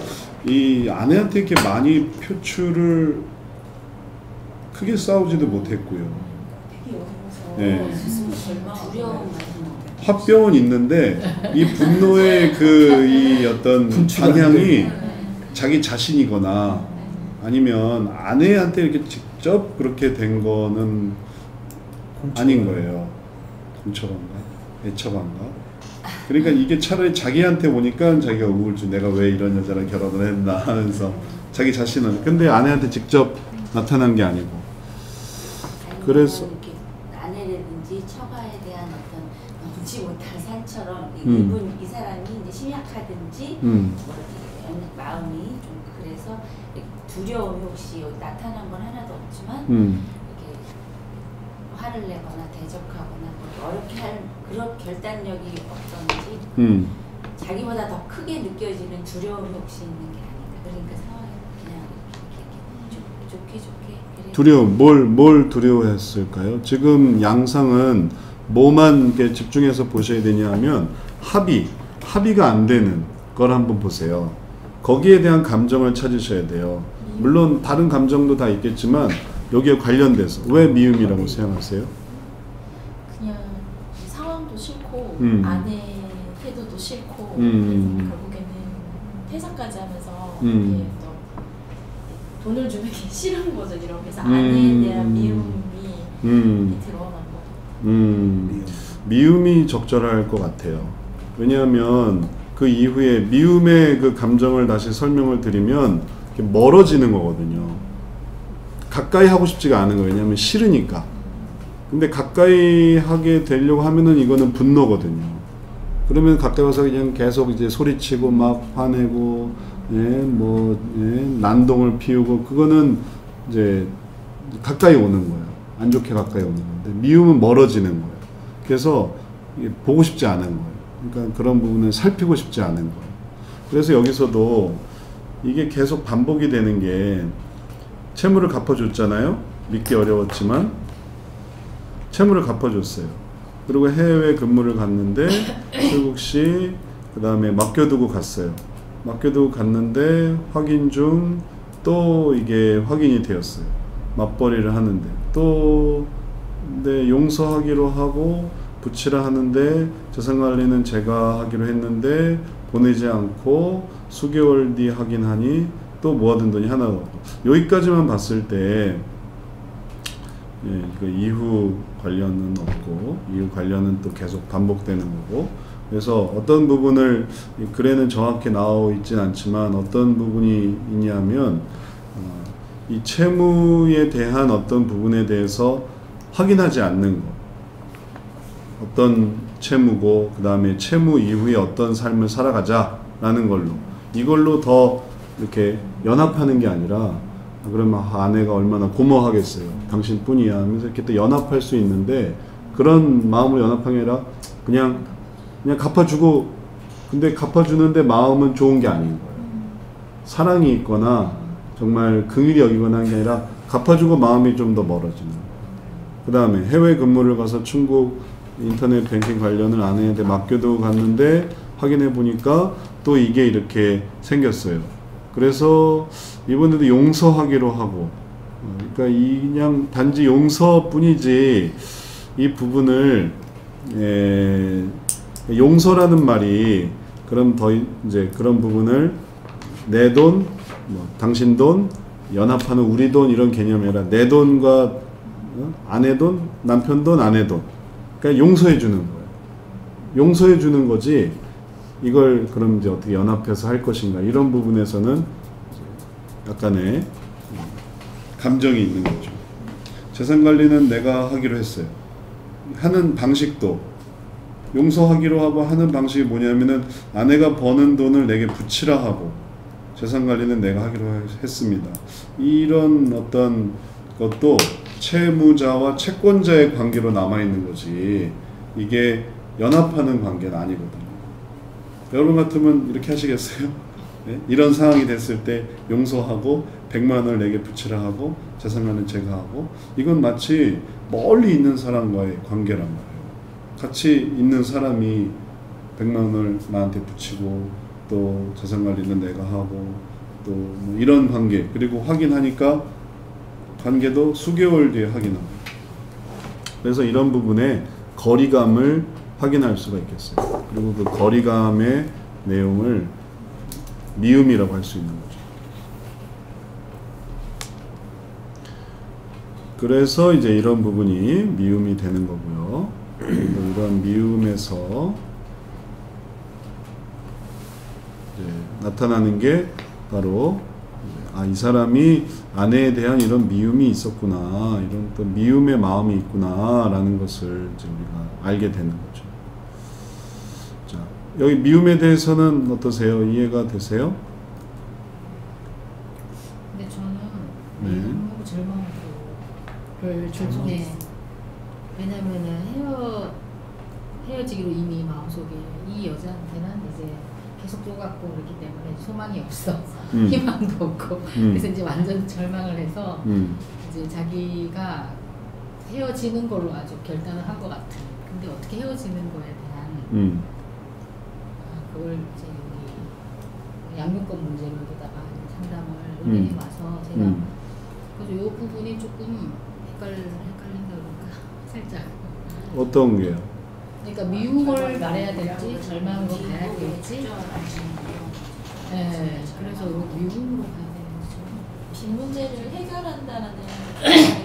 이 아내한테 이렇게 많이 표출을 크게 싸우지도 못했고요. 되게 어려워서 네. 스스로 절망하고 두려움 그래야 같은 거. 화병은 있는데 이 분노의 그 이 어떤 방향이 자기 자신이거나 아니면 아내한테 이렇게 직접 그렇게 된 거는 아닌 거예요. 공처간가? 애처간가? 그러니까 이게 차라리 자기한테 오니까 자기가 우울증, 내가 왜 이런 여자랑 결혼을 했나 하면서 자기 자신은, 근데 아내한테 직접 나타난 게 아니고. 그래서 이렇게 아내라든지 처가에 대한 어떤 넘지 못할 산처럼 이분 이 사람이 이제 심약하든지 뭐 이렇게 마음이 좀 그래서 두려움이 혹시 나타난 건 하나도 없지만 이렇게 화를 내거나 대적하거나 뭐 어렵게 할 그런 결단력이 없던지 자기보다 더 크게 느껴지는 두려움이 혹시 있는 게 아닌가. 그러니까 상황이 그냥 이렇게 좋게 두려움, 뭘 두려워했을까요? 지금 양상은 뭐만 이렇게 집중해서 보셔야 되냐면 합의가 안 되는 걸 한번 보세요. 거기에 대한 감정을 찾으셔야 돼요. 물론 다른 감정도 다 있겠지만 여기에 관련돼서 왜 미움이라고 생각하세요? 그냥 상황도 싫고 아내 태도도 싫고 결국에는 퇴사까지 하면서 이렇게 또 돈을 주는 게 싫은 거죠. 이렇게 해서 아내에 대한 미움이 드러난 거죠. 미움이 적절할 것 같아요. 왜냐하면 그 이후에 미움의 그 감정을 다시 설명을 드리면 멀어지는 거거든요. 가까이 하고 싶지가 않은 거예요. 왜냐하면 싫으니까. 근데 가까이 하게 되려고 하면은 이거는 분노거든요. 그러면 가까이 와서 그냥 계속 이제 소리치고 막 화내고, 난동을 피우고, 그거는 이제 가까이 오는 거예요. 안 좋게 가까이 오는 건데, 미움은 멀어지는 거예요. 그래서 보고 싶지 않은 거예요. 그러니까 그런 부분을 살피고 싶지 않은 거예요. 그래서 여기서도 이게 계속 반복이 되는 게, 채무를 갚아줬잖아요. 믿기 어려웠지만 채무를 갚아줬어요. 그리고 해외 근무를 갔는데 출국시, 그 다음에 맡겨두고 갔어요. 맡겨두고 갔는데 확인 중 또 이게 확인이 되었어요. 맞벌이를 하는데 또 근데 용서하기로 하고 붙이라 하는데 재산관리는 제가 하기로 했는데 보내지 않고 수개월 뒤 확인하니 또 모아둔 돈이 하나도 없고. 여기까지만 봤을 때 그 이후 관련은 없고, 이후 관련은 또 계속 반복되는 거고. 그래서 어떤 부분을 글에는 정확히 나와 있진 않지만 어떤 부분이 있냐면 이 채무에 대한 어떤 부분에 대해서 확인하지 않는 것, 어떤 채무고 그 다음에 채무 이후에 어떤 삶을 살아가자라는 걸로, 이걸로 더 이렇게 연합하는 게 아니라, 그러면 아내가 얼마나 고마워하겠어요. 당신뿐이야 하면서 이렇게 또 연합할 수 있는데, 그런 마음으로 연합한 게 아니라 그냥 갚아주고, 근데 갚아주는데 마음은 좋은 게 아닌 거예요. 사랑이 있거나 정말 긍휼히 여기거나 하는 게 아니라 갚아주고 마음이 좀 더 멀어지는 거예요. 그 다음에 해외 근무를 가서 중국 인터넷 뱅킹 관련을 아내한테 맡겨두고 갔는데 확인해 보니까 또 이게 이렇게 생겼어요. 그래서 이번에도 용서하기로 하고, 그러니까 그냥 단지 용서뿐이지 이 부분을 용서라는 말이 그럼 더 이제 그런 부분을 내 돈, 뭐 당신 돈, 연합하는 우리 돈 이런 개념이 아니라 내 돈과 아내 돈, 남편 돈, 아내 돈, 그러니까 용서해 주는 거예요. 용서해 주는 거지 이걸 그럼 이제 어떻게 연합해서 할 것인가, 이런 부분에서는 약간의 감정이 있는 거죠. 재산 관리는 내가 하기로 했어요. 하는 방식도 용서하기로 하고 하는 방식이 뭐냐면은 아내가 버는 돈을 내게 붙이라 하고 재산 관리는 내가 하기로 했습니다. 이런 어떤 것도 채무자와 채권자의 관계로 남아있는 거지 이게 연합하는 관계는 아니거든요. 여러분 같으면 이렇게 하시겠어요? 네? 이런 상황이 됐을 때 용서하고 100만 원을 내게 붙이라 하고 재산관리는 제가 하고 이건 마치 멀리 있는 사람과의 관계란 말이에요. 같이 있는 사람이 100만 원을 나한테 붙이고 또 재산관리는 내가 하고 또 뭐 이런 관계 그리고 확인하니까 관계도 수개월 뒤에 확인합니다. 그래서 이런 부분에 거리감을 확인할 수가 있겠어요. 그리고 그 거리감의 내용을 미움이라고 할 수 있는 거죠. 그래서 이제 이런 부분이 미움이 되는 거고요. 이런 미움에서 이제 나타나는 게 바로 이 사람이 아내에 대한 이런 미움이 있었구나, 이런 또 미움의 마음이 있구나라는 것을 이제 우리가 알게 되는 거죠. 자, 여기 미움에 대해서는 어떠세요? 이해가 되세요? 근데 저는 미움하고 절망을 중에 왜냐면은 헤어지기로 이미 마음속에 이 여자한테는 이제 계속 쪼갑고 그렇기 때문에 소망이 없어. 희망도 없고 그래서 이제 완전 절망을 해서 이제 자기가 헤어지는 걸로 아주 결단을 한 것 같은. 근데 어떻게 헤어지는 거에 대한 그걸 이제 양육권 문제로 여기다가 상담을 의뢰해 와서 제가 그래서 이 부분이 조금 헷갈린다 그럴까 살짝. 어떤 게요? 그러니까 미움을 말해야 될지 절망으로 가야 될지. 네, 그래서 미움으로 가야 되는 거죠. 빈 문제를 해결한다는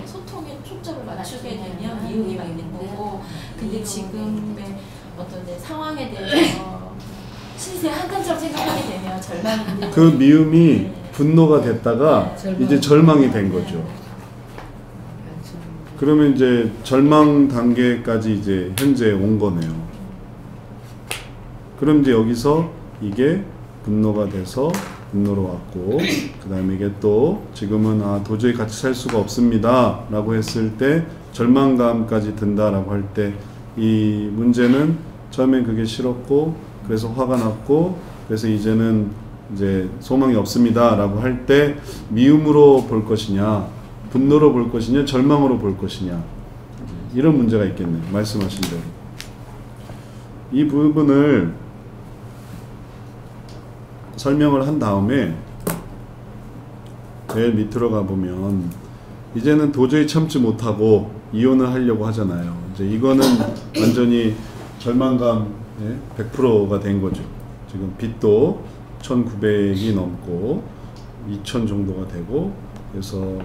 소통에 초점을 맞추게 되면 미움이 있는 거고, 근데 지금의 어떤 상황에 대해서 신세 한탄처럼 생각하게 되면 절망인데 그 미움이 분노가 됐다가 이제 절망이 된 거죠. 그러면 이제 절망 단계까지 이제 현재 온 거네요. 그럼 이제 여기서 이게 분노가 돼서 분노로 왔고, 그 다음에 이게 또 지금은 도저히 같이 살 수가 없습니다 라고 했을 때 절망감까지 든다라고 할 때 이 문제는 처음엔 그게 싫었고 그래서 화가 났고 그래서 이제는 이제 소망이 없습니다 라고 할 때 미움으로 볼 것이냐 분노로 볼 것이냐 절망으로 볼 것이냐 이런 문제가 있겠네요. 말씀하신 대로 이 부분을 설명을 한 다음에 제일 밑으로 가보면 이제는 도저히 참지 못하고 이혼을 하려고 하잖아요. 이제 이거는 완전히 절망감 100%가 된 거죠. 지금 빚도 1900이 넘고 2000 정도가 되고 그래서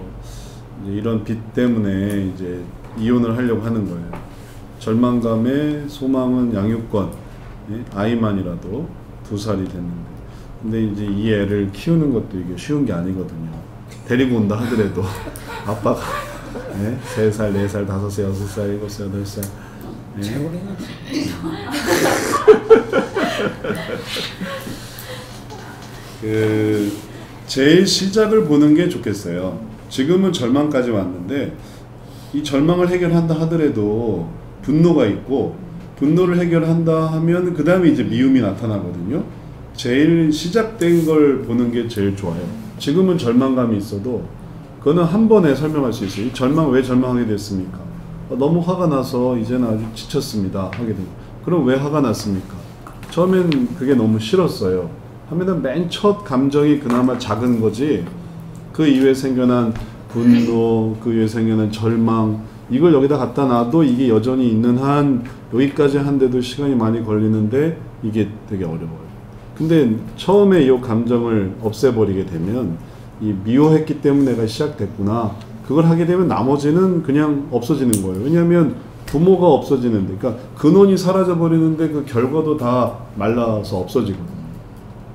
이제 이런 빚 때문에 이제 이혼을 하려고 하는 거예요. 절망감에 소망은 양육권, 아이만이라도 2살이 됐는데 근데 이제 이 애를 키우는 것도 이게 쉬운 게 아니거든요. 데리고 온다 하더라도 아빠가 3살, 4살, 5살, 6살, 7살, 8살 그 제일 시작을 보는 게 좋겠어요. 지금은 절망까지 왔는데 이 절망을 해결한다 하더라도 분노가 있고 분노를 해결한다 하면 그 다음에 이제 미움이 나타나거든요. 제일 시작된 걸 보는 게 제일 좋아요. 지금은 절망감이 있어도 그거는 한 번에 설명할 수 있어요. 이 절망 왜 절망하게 됐습니까? 너무 화가 나서 이제는 아주 지쳤습니다 하게 됩니다. 그럼 왜 화가 났습니까? 처음엔 그게 너무 싫었어요. 하면은 맨 첫 감정이 그나마 작은 거지 그 이후에 생겨난 분노, 그 이후에 생겨난 절망 이걸 여기다 갖다 놔도 이게 여전히 있는 한 여기까지 한데도 시간이 많이 걸리는데 이게 되게 어려워요. 근데 처음에 이 감정을 없애버리게 되면 이 미워했기 때문에 내가 시작됐구나 그걸 하게 되면 나머지는 그냥 없어지는 거예요. 왜냐하면 부모가 없어지는데 그러니까 근원이 사라져버리는데 그 결과도 다 말라서 없어지거든요.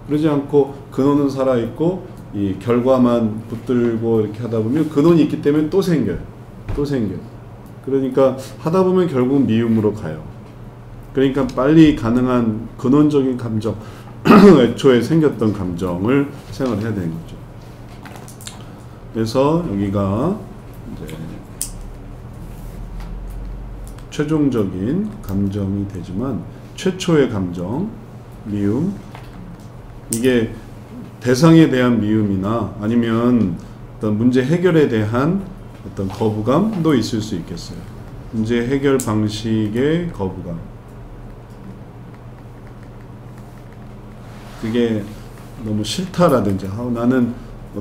그러지 않고 근원은 살아있고 이 결과만 붙들고 이렇게 하다 보면 근원이 있기 때문에 또 생겨요. 그러니까 하다 보면 결국 미움으로 가요. 그러니까 빨리 가능한 근원적인 감정, 애초에 생겼던 감정을 생각을 해야 되는 거죠. 그래서 여기가 이제 최종적인 감정이 되지만 최초의 감정, 미움, 이게 대상에 대한 미움이나 아니면 어떤 문제 해결에 대한 어떤 거부감도 있을 수 있겠어요. 문제 해결 방식의 거부감. 그게 너무 싫다라든지, 나는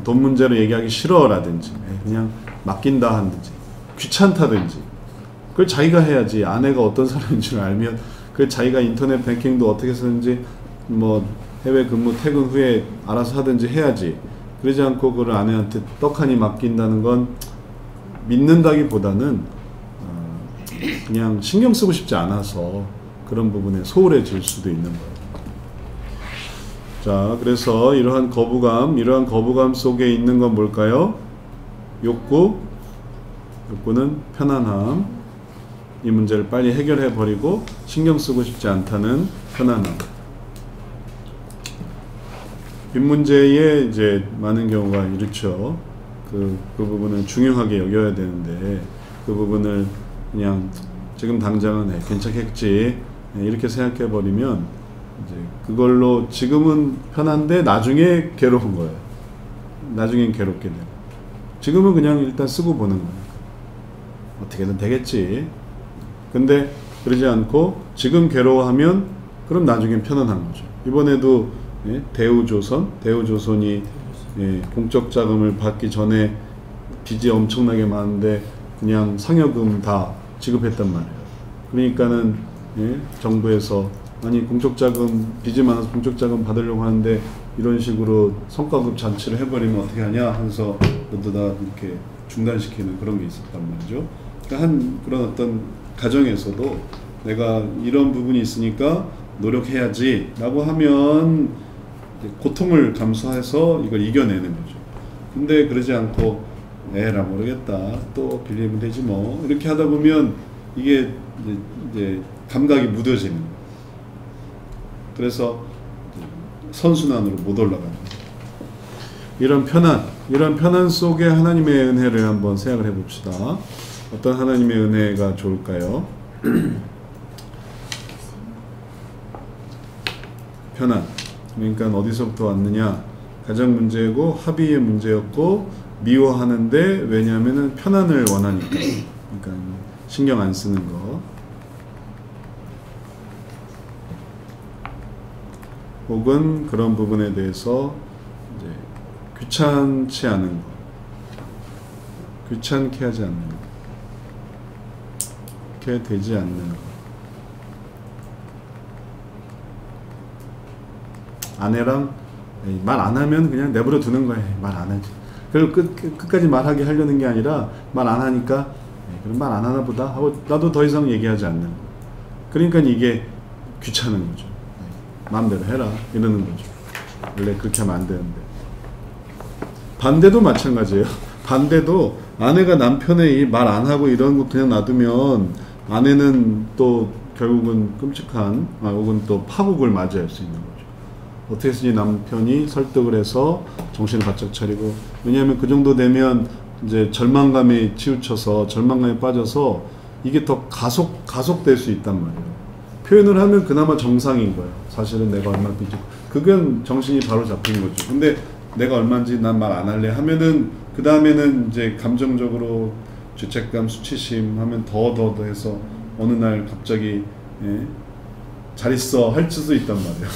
돈 문제로 얘기하기 싫어라든지, 그냥 맡긴다 하든지, 귀찮다든지, 그걸 자기가 해야지. 아내가 어떤 사람인 줄 알면 그 자기가 인터넷 뱅킹도 어떻게 쓰는지 뭐 해외 근무 퇴근 후에 알아서 하든지 해야지. 그러지 않고 그걸 아내한테 떡하니 맡긴다는 건 믿는다기보다는 그냥 신경 쓰고 싶지 않아서 그런 부분에 소홀해질 수도 있는 거예요. 자, 그래서 이러한 거부감 속에 있는 건 뭘까요? 욕구는 편안함. 이 문제를 빨리 해결해 버리고 신경 쓰고 싶지 않다는 편안함. 빈 문제에 이제 많은 경우가 이렇죠. 그 부분을 중요하게 여겨야 되는데 그 부분을 그냥 지금 당장은 괜찮겠지 이렇게 생각해 버리면 이제 그걸로 지금은 편한데 나중에 괴로운 거예요. 나중엔 괴롭게 돼요. 지금은 그냥 일단 쓰고 보는 거예요. 어떻게든 되겠지. 근데 그러지 않고 지금 괴로워하면 그럼 나중엔 편안한 거죠. 이번에도 대우조선이 공적 자금을 받기 전에 빚이 엄청나게 많은데 그냥 상여금 다 지급했단 말이에요. 그러니까는 정부에서 아니 공적자금 빚이 많아서 공적자금 받으려고 하는데 이런 식으로 성과급 잔치를 해버리면 어떻게 하냐 하면서 모두 다 이렇게 중단시키는 그런 게 있었단 말이죠. 그러니까 그런 어떤 가정에서도 내가 이런 부분이 있으니까 노력해야지 라고 하면 고통을 감수해서 이걸 이겨내는 거죠. 근데 그러지 않고 에라 모르겠다 또 빌리면 되지 뭐 이렇게 하다 보면 이게 이제 감각이 무뎌지는 거예요. 그래서 선순환으로 못 올라가는 이런 편안 속에 하나님의 은혜를 한번 생각을 해봅시다. 어떤 하나님의 은혜가 좋을까요? 편안. 그러니까 어디서부터 왔느냐? 가장 문제고 합의의 문제였고 미워하는데 왜냐하면은 편안을 원하니까. 그러니까 신경 안 쓰는 거. 혹은 그런 부분에 대해서 이제 귀찮지 않은 거. 귀찮게 하지 않는 거. 그렇게 되지 않는 거. 아내랑 말 안 하면 그냥 내버려 두는 거예요. 말 안 하지. 그리고 끝까지 말하게 하려는 게 아니라 말 안 하니까 그럼 말 안 하나 보다 하고 나도 더 이상 얘기하지 않는 거. 그러니까 이게 귀찮은 거죠. 마음대로 해라 이러는 거죠. 원래 그렇게 하면 안 되는데. 반대도 마찬가지예요. 반대도 아내가 남편의 말 안 하고 이런 거 그냥 놔두면 아내는 또 결국은 끔찍한 혹은 또 파국을 맞이할 수 있는 거죠. 어떻게 해서든지 남편이 설득을 해서 정신을 바짝 차리고, 왜냐하면 그 정도 되면 이제 절망감에 치우쳐서 절망감에 빠져서 이게 더 가속될 수 있단 말이에요. 표현을 하면 그나마 정상인 거예요. 사실은 내가 얼마 빚지고 그건 정신이 바로 잡힌 거죠. 근데 내가 얼마인지 난 말 안 할래 하면은 그 다음에는 이제 감정적으로 죄책감, 수치심 하면 더 해서 어느 날 갑자기 잘 있어 할 수도 있단 말이에요.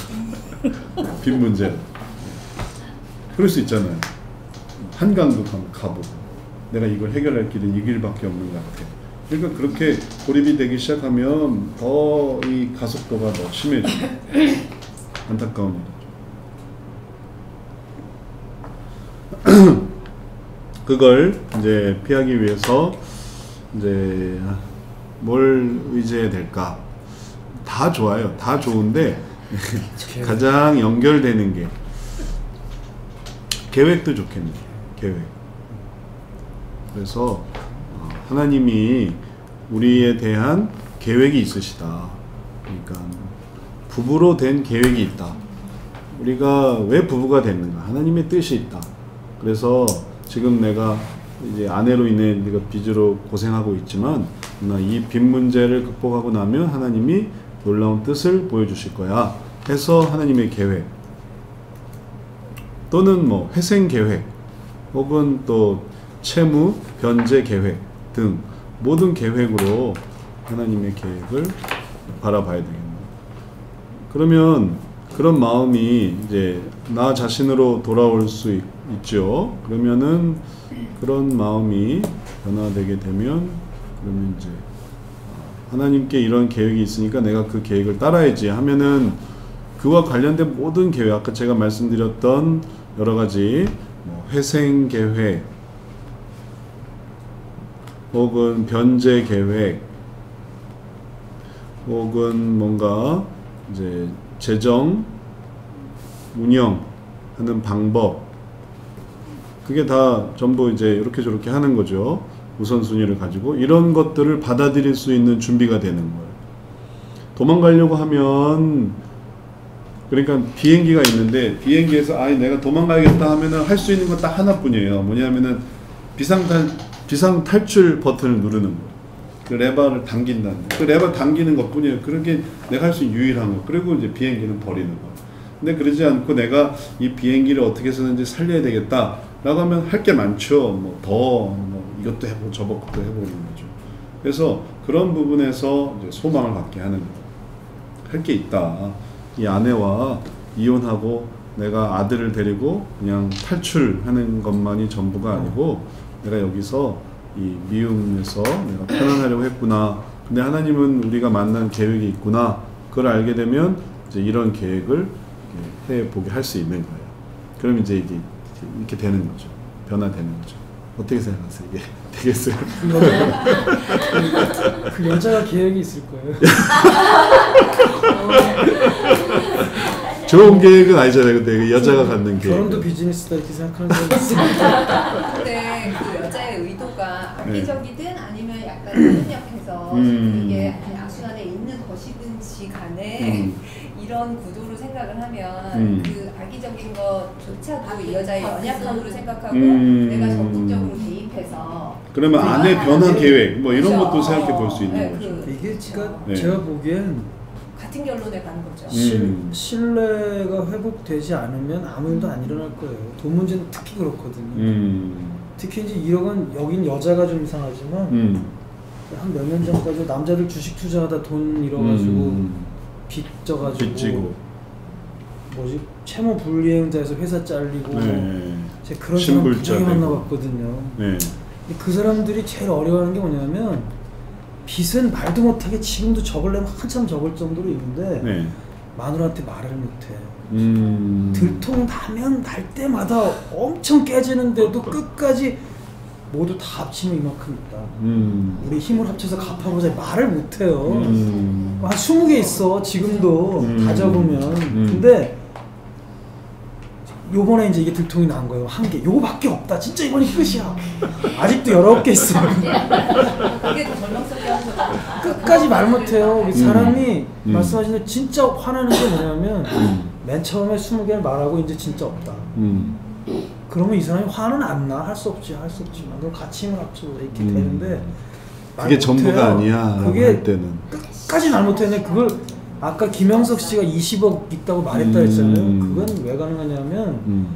빚 문제. 그럴 수 있잖아요. 한강도 가보고 내가 이걸 해결할 길은 이 길밖에 없는 것 같아. 그러니까 그렇게 고립이 되기 시작하면 더 이 가속도가 더 심해져요. 안타까운 일이죠. 그걸 이제 피하기 위해서 이제 뭘 의지해야 될까? 다 좋아요. 다 좋은데 가장 연결되는 게 계획도 좋겠네요. 계획. 그래서 하나님이 우리에 대한 계획이 있으시다. 그러니까 부부로 된 계획이 있다. 우리가 왜 부부가 됐는가? 하나님의 뜻이 있다. 그래서 지금 내가 이제 아내로 인해 네가 빚으로 고생하고 있지만 이 빚 문제를 극복하고 나면 하나님이 놀라운 뜻을 보여주실 거야 해서 하나님의 계획 또는 뭐 회생 계획 혹은 또 채무 변제 계획 등 모든 계획으로 하나님의 계획을 바라봐야 되겠네요. 그러면 그런 마음이 이제 나 자신으로 돌아올 수 있죠. 그러면은 그런 마음이 변화되게 되면 그러면 이제 하나님께 이런 계획이 있으니까 내가 그 계획을 따라야지 하면은 그와 관련된 모든 계획, 아까 제가 말씀드렸던 여러 가지 뭐 회생 계획 혹은 변제 계획 혹은 뭔가 이제 재정 운영하는 방법, 그게 다 전부 이제 이렇게 저렇게 하는 거죠. 우선순위를 가지고 이런 것들을 받아들일 수 있는 준비가 되는 거예요. 도망가려고 하면, 그러니까 비행기가 있는데 비행기에서 내가 도망가야겠다 하면은 할 수 있는 건 딱 하나뿐이에요. 뭐냐면은 비상탈출 버튼을 누르는 거예요. 그 레버를 당긴다는 거. 그 레버 당기는 것 뿐이에요. 그렇게 내가 할 수 있는 유일한 거. 그리고 이제 비행기는 버리는 거. 근데 그러지 않고 내가 이 비행기를 어떻게 해서든지 살려야 되겠다 라고 하면 할 게 많죠. 뭐 이것도 해보고 저것도 해보는 거죠. 그래서 그런 부분에서 이제 소망을 갖게 하는 거예요. 할 게 있다. 이 아내와 이혼하고 내가 아들을 데리고 그냥 탈출하는 것만이 전부가 아니고 내가 여기서 이 미움에서 내가 편안하려고 했구나. 근데 하나님은 우리가 만난 계획이 있구나. 그걸 알게 되면 이제 이런 계획을 해보게 할 수 있는 거예요. 그럼 이제 이게 이렇게 되는 거죠. 변화되는 거죠. 어떻게 생각하세요? 이게 되겠어요? 그 여자가 계획이 있을 거예요. 좋은 계획은 아니잖아요. 근데 그 여자가 갖는 계획. 결혼도 비즈니스다 이렇게 생각하는 사람이 있습니다. 근데 그 여자의 의도가 악의적이든 아니면 약간 협력해서 이게 악순환에 있는 것이든지 간에 이런 구도로 생각을 하면 그 악의적인 것조차도 이 여자의 연약함으로 생각하고 내가 적극적으로 개입해서 그러면 아내 변화 계획 뭐 이런 것도 생각해 볼 수 있는 거죠. 이게 제가 보기엔 같은 결론에 가는 거죠. 신뢰가 회복되지 않으면 아무 일도 안 일어날 거예요. 돈 문제는 특히 그렇거든요. 특히 이제 1억 원, 여긴 여자가 좀 이상하지만 한 몇 년 전까지 남자들 주식 투자하다 돈 잃어가지고 빚져가지고 빚지고 뭐지 채무 불이행자에서 회사 잘리고 제가 그런 사람 굉장히 만나봤거든요. 그 사람들이 제일 어려워하는 게 뭐냐면 빚은 말도 못하게 지금도 적으려면 한참 적을 정도로 있는데 마누라한테 말을 못해. 들통 나면 날 때마다 엄청 깨지는데도 끝까지 모두 다 합치면 이만큼 있다. 우리 힘을 합쳐서 갚아보자. 말을 못해요. 한 20개 있어 지금도 다 적으면. 근데 요번에 이제 이게 들통이 난 거예요. 한 개. 요거밖에 없다. 진짜 이번이 끝이야. 아직도 19개 있어요. 그게 더 절망스럽게 하는 거죠. 끝까지 말 못해요. 사람이 말씀하신 대로 진짜 화나는 게 뭐냐면 맨 처음에 20개를 말하고 이제 진짜 없다. 그러면 이 사람이 화는 안 나. 할 수 없지만 그럼 같이 힘을 합쳐 이렇게 되는데 그게 전부가 아니야. 그게 할 때는 끝까지 말 못했네. 그걸 아까 김영석 씨가 20억 있다고 말했다 했잖아요. 그건 왜 가능하냐면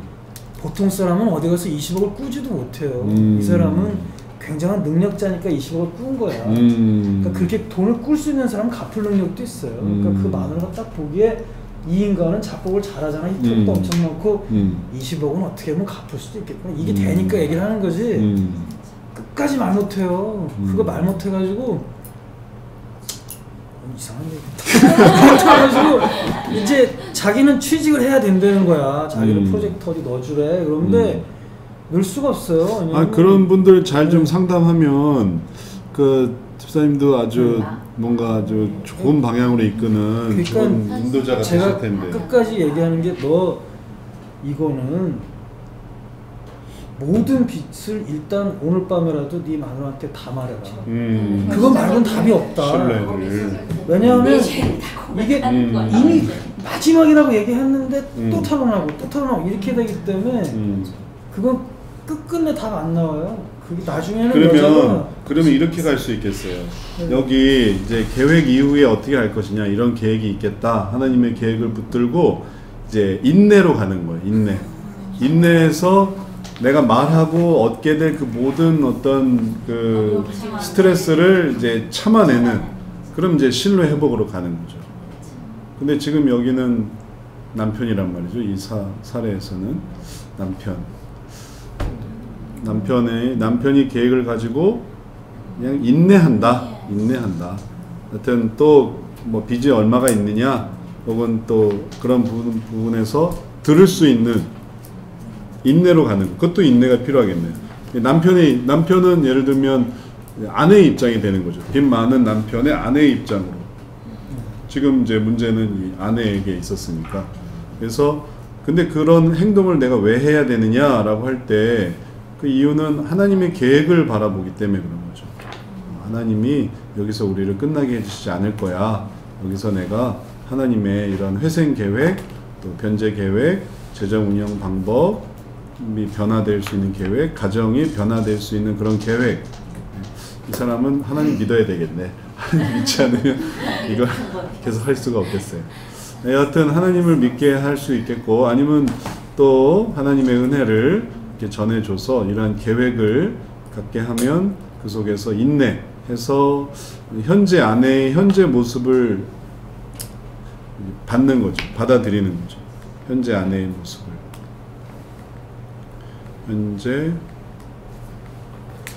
보통 사람은 어디 가서 20억을 꾸지도 못해요. 이 사람은 굉장한 능력자니까 20억을 꾼 거야. 그러니까 그렇게 돈을 꿀 수 있는 사람은 갚을 능력도 있어요. 그러니까 그 마누라가 딱 보기에 이 인간은 작곡을 잘하잖아. 히트도 엄청 많고 20억은 어떻게 보면 갚을 수도 있겠구나. 이게 되니까 얘기를 하는 거지. 끝까지 말 못해요. 그거 말 못해가지고 이상한 얘기. 그래가지고 이제 자기는 취직을 해야 된다는 거야. 자기는 프로젝트 어디 넣어주래. 그런데 넣을 수가 없어요. 그런 분들 잘 좀 상담하면 그 집사님도 아주 뭔가 아주 좋은 방향으로 이끄는 그러니까 좋은 인도자가 되실 텐데. 제가 끝까지 얘기하는 게 너 이거는 모든 빚을 일단 오늘 밤에라도 네 마누라한테 다 말해라. 그건 말고는 답이 없다. 왜냐하면 이게 이미 마지막이라고 얘기했는데 또 탈론하고 이렇게 되기 때문에 그건 끝끝내 답 안 나와요. 그게 나중에는 그러면 이렇게 갈 수 있겠어요. 여기 이제 계획 이후에 어떻게 할 것이냐 이런 계획이 있겠다. 하나님의 계획을 붙들고 이제 인내로 가는 거예요. 인내에서 내가 말하고 얻게 될 그 모든 어떤 그 스트레스를 이제 참아내는, 그럼 이제 신뢰 회복으로 가는 거죠. 근데 지금 여기는 남편이란 말이죠. 이 사례에서는 남편이 계획을 가지고 그냥 인내한다. 하여튼 또 뭐 빚이 얼마가 있느냐, 혹은 또 그런 부분에서 들을 수 있는 인내로 가는 것. 그것도 인내가 필요하겠네요. 남편은 예를 들면 아내의 입장이 되는 거죠. 빚 많은 남편의 아내의 입장으로. 지금 이제 문제는 이 아내에게 있었으니까. 그래서 근데 그런 행동을 내가 왜 해야 되느냐라고 할 때 그 이유는 하나님의 계획을 바라보기 때문에 그런 거죠. 하나님이 여기서 우리를 끝나게 해주시지 않을 거야. 여기서 내가 하나님의 이런 회생 계획, 또 변제 계획, 재정 운영 방법이 변화될 수 있는 계획, 가정이 변화될 수 있는 그런 계획. 이 사람은 하나님 믿어야 되겠네. 하나님 믿지 않으면 이걸 계속 할 수가 없겠어요. 여하튼 하나님을 믿게 할 수 있겠고, 아니면 또 하나님의 은혜를 이렇게 전해줘서 이러한 계획을 갖게 하면 그 속에서 인내해서 현재 아내의 현재 모습을 받는 거죠. 받아들이는 거죠. 현재 아내의 모습을. 현재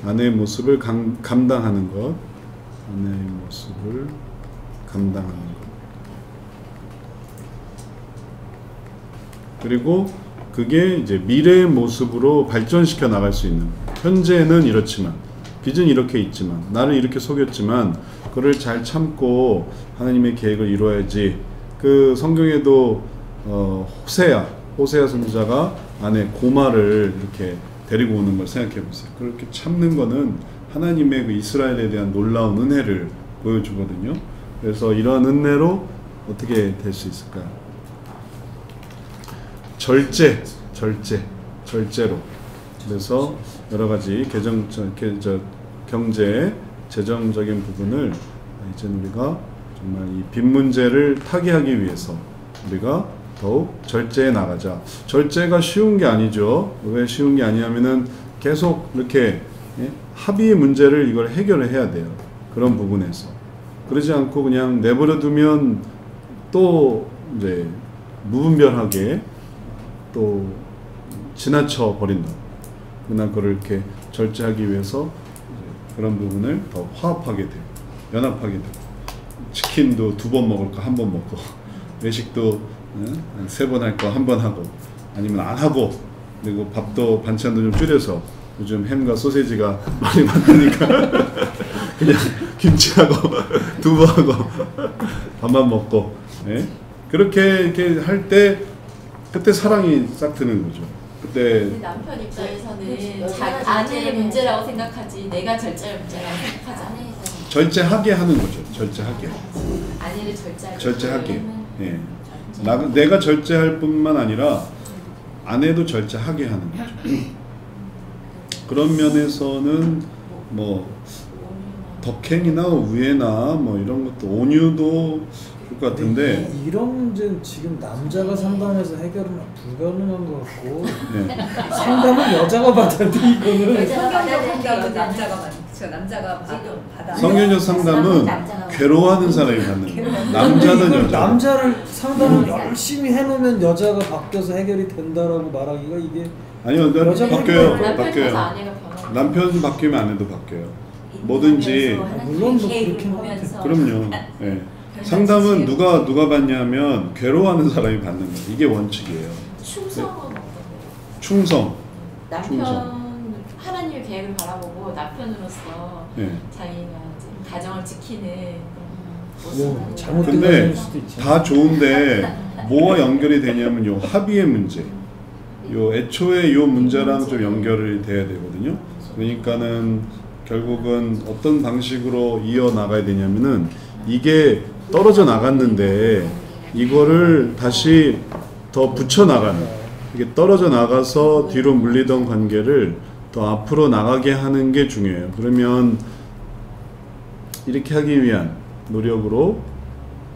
아내의 모습을 감당하는 것. 아내의 모습을 감당하는 것. 그리고 그게 이제 미래의 모습으로 발전시켜 나갈 수 있는, 현재는 이렇지만, 빚은 이렇게 있지만, 나를 이렇게 속였지만 그를 잘 참고 하나님의 계획을 이루어야지. 그 성경에도 호세아 선지자가 아내 고마를 이렇게 데리고 오는 걸 생각해 보세요. 그렇게 참는 거는 하나님의 그 이스라엘에 대한 놀라운 은혜를 보여주거든요. 그래서 이러한 은혜로 어떻게 될 수 있을까요? 절제로. 그래서 여러 가지 경제, 재정적인 부분을 이제 우리가 정말 이 빚 문제를 타개하기 위해서 우리가 더욱 절제해 나가자. 절제가 쉬운 게 아니죠. 왜 쉬운 게 아니냐면은 계속 이렇게 합의의 문제를 이걸 해결을 해야 돼요. 그런 부분에서. 그러지 않고 그냥 내버려 두면 또 이제 무분별하게 또 지나쳐 버린다. 그러나 그걸 이렇게 절제하기 위해서 그런 부분을 더 화합하게 돼요. 연합하게 돼요. 치킨도 2번 먹을 거 1번 먹고, 외식도 3번 할 거 1번 하고, 아니면 안 하고, 그리고 밥도 반찬도 좀 줄여서, 요즘 햄과 소세지가 많이 만드니까 그냥 김치하고 두부하고 밥만 먹고, 그렇게 이렇게 할 때 그때 사랑이 싹 드는 거죠. 그때 남편 입장에서는 아내의 문제라고 생각하지 내가 절제할 문제라고 생각하지 않아요. 절제하게 하는 거죠. 절제하게. 아내를 절제하게. 예. 내가 절제할 뿐만 아니라 아내도 절제하게 하는 거죠. 그런 면에서는 뭐 덕행이나 우애나 뭐 이런 것도, 온유도 것 같은데, 이런 문제는 지금 남자가 상담해서 해결은 불가능한 것 같고, 상담은 여자가 받아야 돼. 이거는 남자가 받아. 성경적 상담은 괴로워하는 사람이 받는 거예요. 남자는 여자. 남자를 상담을 열심히 해놓으면 여자가 바뀌어서 해결이 된다라고 말하기가 이게. 아니요, 바뀌어요. 남편 바뀌면 아내도 바뀌어요. 뭐든지. 물론 뭐 그렇긴 한데. 그럼요. 네. 상담은 누가 받냐면 괴로워하는 사람이 받는 거예요. 이게 원칙이에요. 충성은 어떤가요? 충성. 하나님의 계획을 바라보고 남편으로서 자기가 가정을 지키는 잘못된 수도 있죠. 다 좋은데 뭐와 연결이 되냐면 요 합의의 문제. 요 애초에 요 문제랑 좀 연결이 돼야 되거든요. 그러니까는 결국은 어떤 방식으로 이어나가야 되냐면은 이게 떨어져 나갔는데 이거를 다시 더 붙여나가는, 이게 떨어져 나가서 뒤로 물리던 관계를 더 앞으로 나가게 하는 게 중요해요. 그러면 이렇게 하기 위한 노력으로,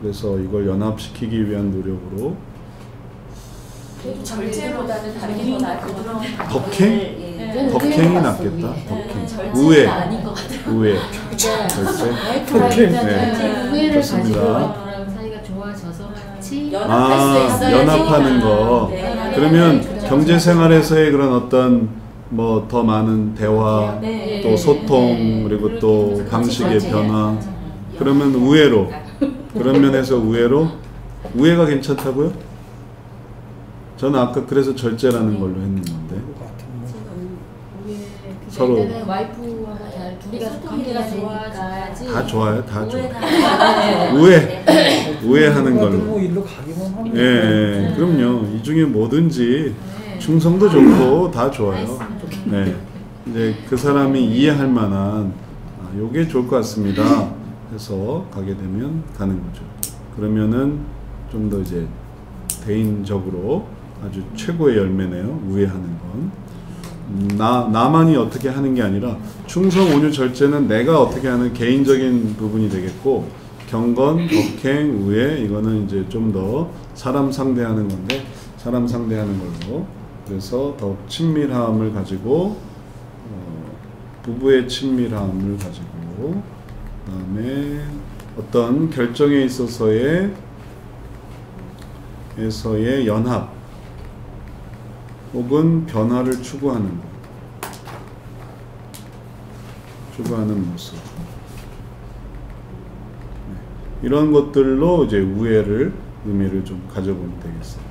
그래서 이걸 연합시키기 위한 노력으로 절제보다는 다르게 더 나을 것 같은데. 덕행? 덕행이 낫겠다. 덕행. 우애. 우애. 절제. 네. 우애를 좋습니다. 가지고 와이프랑 사이가 좋아져서 같이 연합하는 거. 네. 그러면 네. 경제 생활에서의 그런 어떤 뭐 더 많은 대화, 네. 또 소통, 그리고 또 방식의 변화. 그러면 우애로. 그런 면에서 우애로. 우애가 괜찮다고요? 저는 아까 그래서 절제라는 걸로 했는데 서로 일단은 와이프와 둘이가 관계가 좋아져야지. 다 좋아요, 다 좋아. 우애하는 걸로. 뭐 일로 가기만 하면. 예, 그럼요. 이 중에 뭐든지 충성도 좋고 다 좋아요. 네, 이제 그 사람이 이해할 만한 요게 좋을 것 같습니다. 해서 가게 되면 가는 거죠. 그러면은 좀 더 이제 대인적으로 아주 최고의 열매네요. 우애하는 건. 나만이 어떻게 하는 게 아니라 충성, 온유, 절제는 내가 어떻게 하는 개인적인 부분이 되겠고, 경건, 덕행, 우애 이거는 이제 좀 더 사람 상대하는 건데, 사람 상대하는 걸로. 그래서 더욱 친밀함을 가지고 부부의 친밀함을 가지고, 그다음에 어떤 결정에 있어서의 연합 혹은 변화를 추구하는 모습. 네. 이런 것들로 이제 우애를 의미를 좀 가져보면 되겠어요.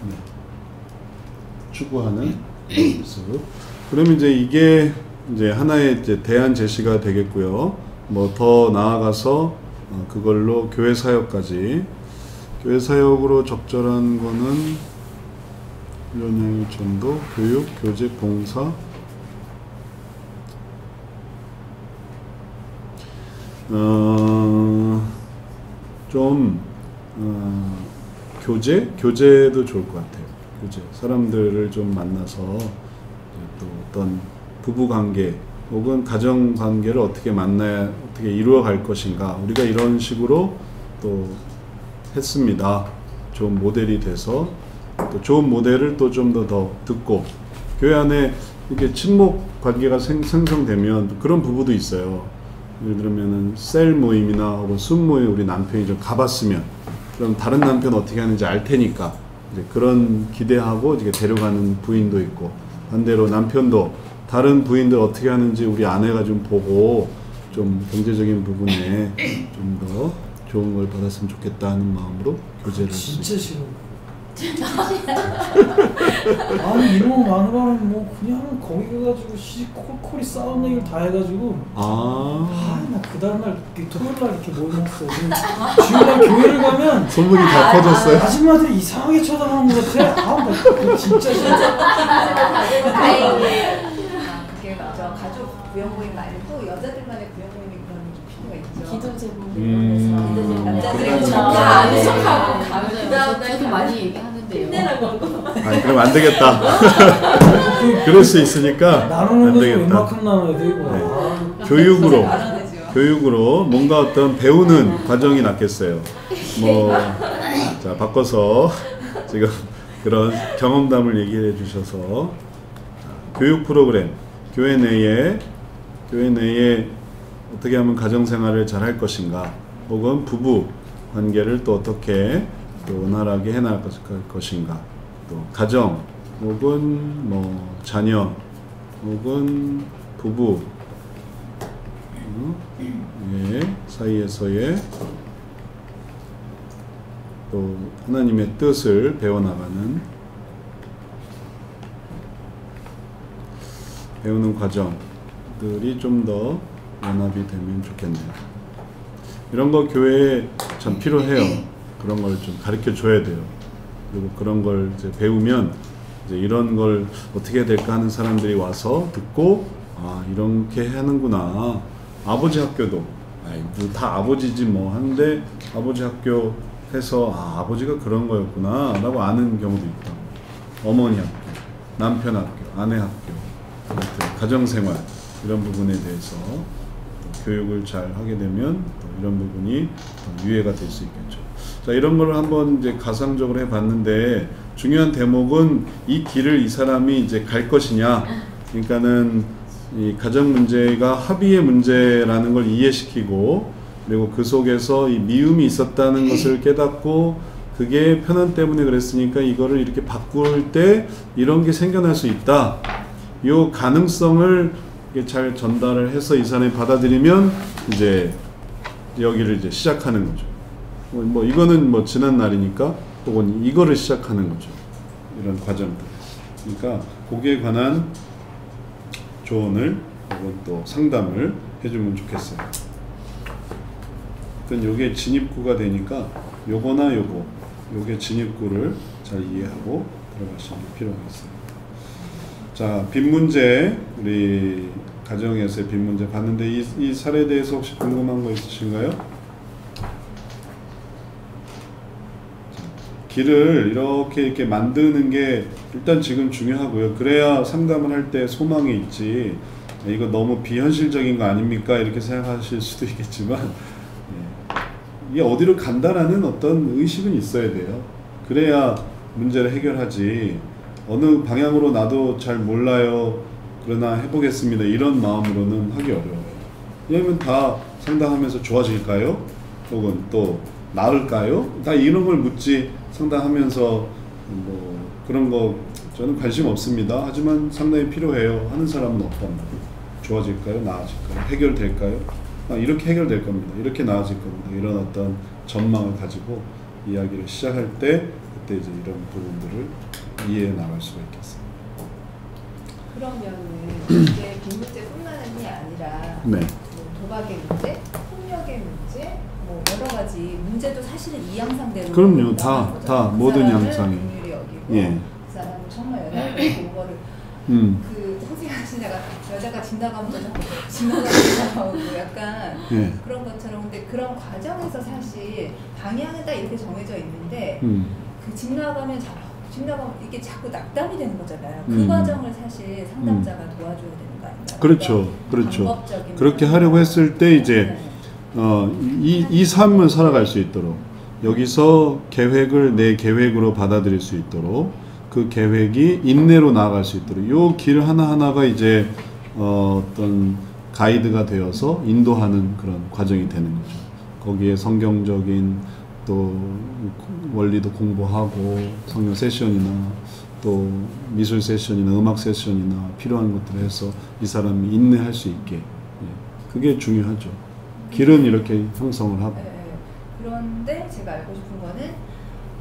네. 추구하는 모습. 그러면 이제 이게 이제 하나의 이제 대안 제시가 되겠고요. 뭐 더 나아가서 그걸로 교회 사역까지. 교회 사역으로 적절한 거는 연양의 전도, 교육, 교제, 봉사. 교제도 좋을 것 같아요. 교제. 사람들을 좀 만나서 또 어떤 부부 관계 혹은 가정 관계를 어떻게 만나야, 어떻게 이루어 갈 것인가. 우리가 이런 식으로 또 했습니다. 좋은 모델이 돼서 또 좋은 모델을 또 좀 더 듣고, 교회 안에 이렇게 친목 관계가 생성되면 그런 부부도 있어요. 예를 들면은 셀 모임이나 혹은 순 모임 우리 남편이 좀 가봤으면, 그럼 다른 남편 어떻게 하는지 알 테니까 이제 그런 기대하고 이제 데려가는 부인도 있고, 반대로 남편도 다른 부인들 어떻게 하는지 우리 아내가 좀 보고 좀 경제적인 부분에 좀 더 좋은 걸 받았으면 좋겠다 하는 마음으로 교제를 할 수 있어요. 진짜 싫어. 아니 이놈 마누라는 뭐 그냥 거기 가가지고 콜콜이 싸운 얘기를 다 해가지고 나 그 다음날 토요일날 이렇게 모여놨어. 주일날 교회를 가면 소문이 다 퍼졌어요? 아줌마들이 이상하게 쳐다보는 것 같아. 나 진짜 싫어. 그게 맞아. 가족 부영모임 말고 여자들만의 부영모임이 그런 필요가 있죠. 기도 제목 남자들이 다 아는 척하고 가면 그다음 저도 많이 얘기하는데요. 아니 그럼 안 되겠다. 그럴 수 있으니까 나누는 안 것도 되겠다. 웬만큼 나눠야 돼 이거. 네. 교육으로 뭔가 어떤 배우는 과정이 낫겠어요. 자 바꿔서 지금 그런 경험담을 얘기해 주셔서 교육 프로그램, 교회 내에 어떻게 하면 가정 생활을 잘 할 것인가, 혹은 부부 관계를 또 어떻게 또 원활하게 해나갈 것인가, 또 가정 혹은 뭐 자녀 혹은 부부 사이에서의 또 하나님의 뜻을 배워나가는 배우는 과정들이 좀 더 연합이 되면 좋겠네요. 이런 거 교회에 참 필요해요. 그런 걸 좀 가르쳐 줘야 돼요. 그리고 그런 걸 이제 배우면 이제 이런 걸 어떻게 해야 될까 하는 사람들이 와서 듣고 아 이렇게 하는구나. 아버지 학교도 뭐 다 아버지지 뭐 하는데 아버지 학교 해서 아 아버지가 그런 거였구나 라고 아는 경우도 있다. 어머니 학교, 남편 학교, 아내 학교, 가정생활 이런 부분에 대해서 교육을 잘 하게 되면 이런 부분이 유해가 될 수 있겠죠. 자, 이런 걸 한번 이제 가상적으로 해봤는데 중요한 대목은 이 길을 이 사람이 이제 갈 것이냐. 그러니까는 이 가정 문제가 합의의 문제라는 걸 이해시키고 그리고 그 속에서 이 미움이 있었다는 것을 깨닫고 그게 편안 때문에 그랬으니까 이거를 이렇게 바꿀 때 이런 게 생겨날 수 있다. 이 가능성을 잘 전달을 해서 이 사람이 받아들이면 이제 여기를 이제 시작하는 거죠. 뭐 이거는 뭐 지난 날이니까 혹은 이거를 시작하는 거죠. 이런 과정들. 그러니까 거기에 관한 조언을 혹은 또 상담을 해주면 좋겠어요. 그러니까 요게 진입구가 되니까 요거나 요게 진입구를 잘 이해하고 들어가시는 게 필요하겠어요. 자, 빈 문제 우리 가정에서의 빈 문제 봤는데 이 사례에 대해서 혹시 궁금한 거 있으신가요? 길을 이렇게 만드는 게 일단 지금 중요하고요. 그래야 상담을 할 때 소망이 있지. 이거 너무 비현실적인 거 아닙니까? 이렇게 생각하실 수도 있겠지만 이게 어디로 간다라는 어떤 의식은 있어야 돼요. 그래야 문제를 해결하지. 어느 방향으로 나도 잘 몰라요. 그러나 해보겠습니다. 이런 마음으로는 하기 어려워요. 왜냐하면 다 상담하면서 좋아질까요? 혹은 또 나을까요? 다 이런 걸 묻지 상담하면서 뭐 그런 거 저는 관심 없습니다. 하지만 상담이 필요해요. 하는 사람은 없단 말이에요. 좋아질까요? 나아질까요? 해결될까요? 이렇게 해결될 겁니다. 이렇게 나아질 겁니다. 이런 어떤 전망을 가지고 이야기를 시작할 때 그때 이제 이런 부분들을 이해해 나갈 수가 있겠습니다. 그러면은 이제 빈 문제뿐만이 아니라 네. 뭐 도박의 문제, 폭력의 문제, 뭐 여러 가지 문제도 사실은 이 양상대로 그럼요. 다 모든 양상이. 긍휼히 여기고 예. 그 사람은 정말 연약하고 그거를 그 선생님하시냐가 여자가 집 나가면 집 나가고 약간 예. 그런 것처럼 근데 그런 과정에서 사실 방향은 딱 이렇게 정해져 있는데 그 집 나가면 이게 자꾸 낙담이 되는 거잖아요. 그 과정을 사실 상담자가 도와줘야 되는 거 아닌가요? 그렇죠. 그렇죠. 그렇게 하려고 했을 때 이제 이 삶을 살아갈 수 있도록 여기서 계획을 내 계획으로 받아들일 수 있도록 그 계획이 인내로 나아갈 수 있도록 요 길 하나하나가 이제 어떤 가이드가 되어서 인도하는 그런 과정이 되는 거죠. 거기에 성경적인 또 원리도 공부하고 성경 세션이나 또 미술 세션이나 음악 세션이나 필요한 것들을 해서 이 사람이 인내할 수 있게 그게 중요하죠. 길은 이렇게 형성을 하고. 네. 그런데 제가 알고 싶은 거는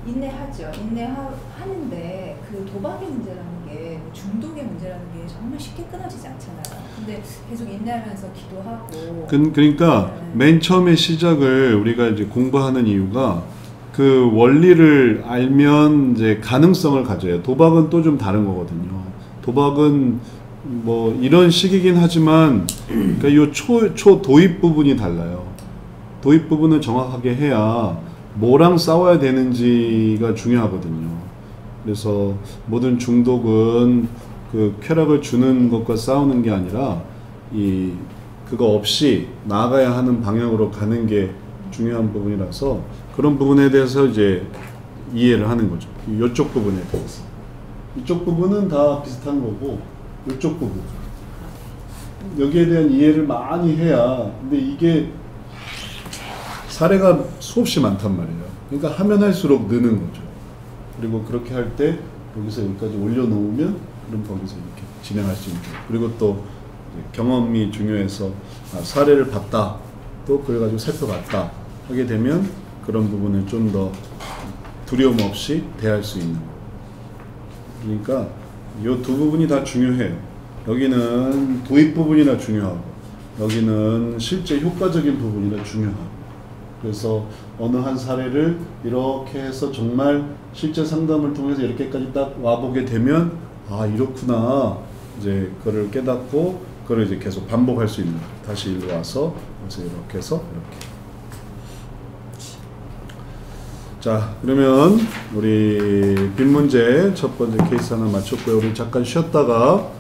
인내하죠. 인내하는데 그 도박의 문제라는 게 중독의 문제라는 게 정말 쉽게 끊어지지 않잖아요. 근데 계속 인내하면서 기도하고. 그러니까 맨 처음에 시작을 우리가 이제 공부하는 이유가 그 원리를 알면 이제 가능성을 가져요. 도박은 또 좀 다른 거거든요. 도박은 뭐 이런 식이긴 하지만 그러니까 이 초 도입 부분이 달라요. 도입 부분을 정확하게 해야 뭐랑 싸워야 되는지가 중요하거든요. 그래서 모든 중독은 그 쾌락을 주는 것과 싸우는 게 아니라 그거 없이 나아가야 하는 방향으로 가는 게 중요한 부분이라서 그런 부분에 대해서 이제 이해를 하는 거죠. 이쪽 부분에 대해서. 이쪽 부분은 다 비슷한 거고 이쪽 부분. 여기에 대한 이해를 많이 해야 근데 이게 사례가 수없이 많단 말이에요. 그러니까 하면 할수록 느는 거죠. 그리고 그렇게 할 때 여기서 여기까지 올려놓으면 그럼 거기서 이렇게 진행할 수 있고 그리고 또 경험이 중요해서 사례를 봤다 또 그래 가지고 살펴봤다 하게 되면 그런 부분을 좀 더 두려움 없이 대할 수 있는 거. 그러니까 이 두 부분이 다 중요해요. 여기는 도입 부분이나 중요하고 여기는 실제 효과적인 부분이나 중요하고 그래서 어느 한 사례를 이렇게 해서 정말 실제 상담을 통해서 이렇게까지 딱 와보게 되면 아 이렇구나 이제 그걸 깨닫고 그걸 이제 계속 반복할 수 있는 다시 일로 와서 그래서 이렇게 해서 이렇게 자 그러면 우리 빈문제 첫 번째 케이스 하나 마쳤고요. 우리 잠깐 쉬었다가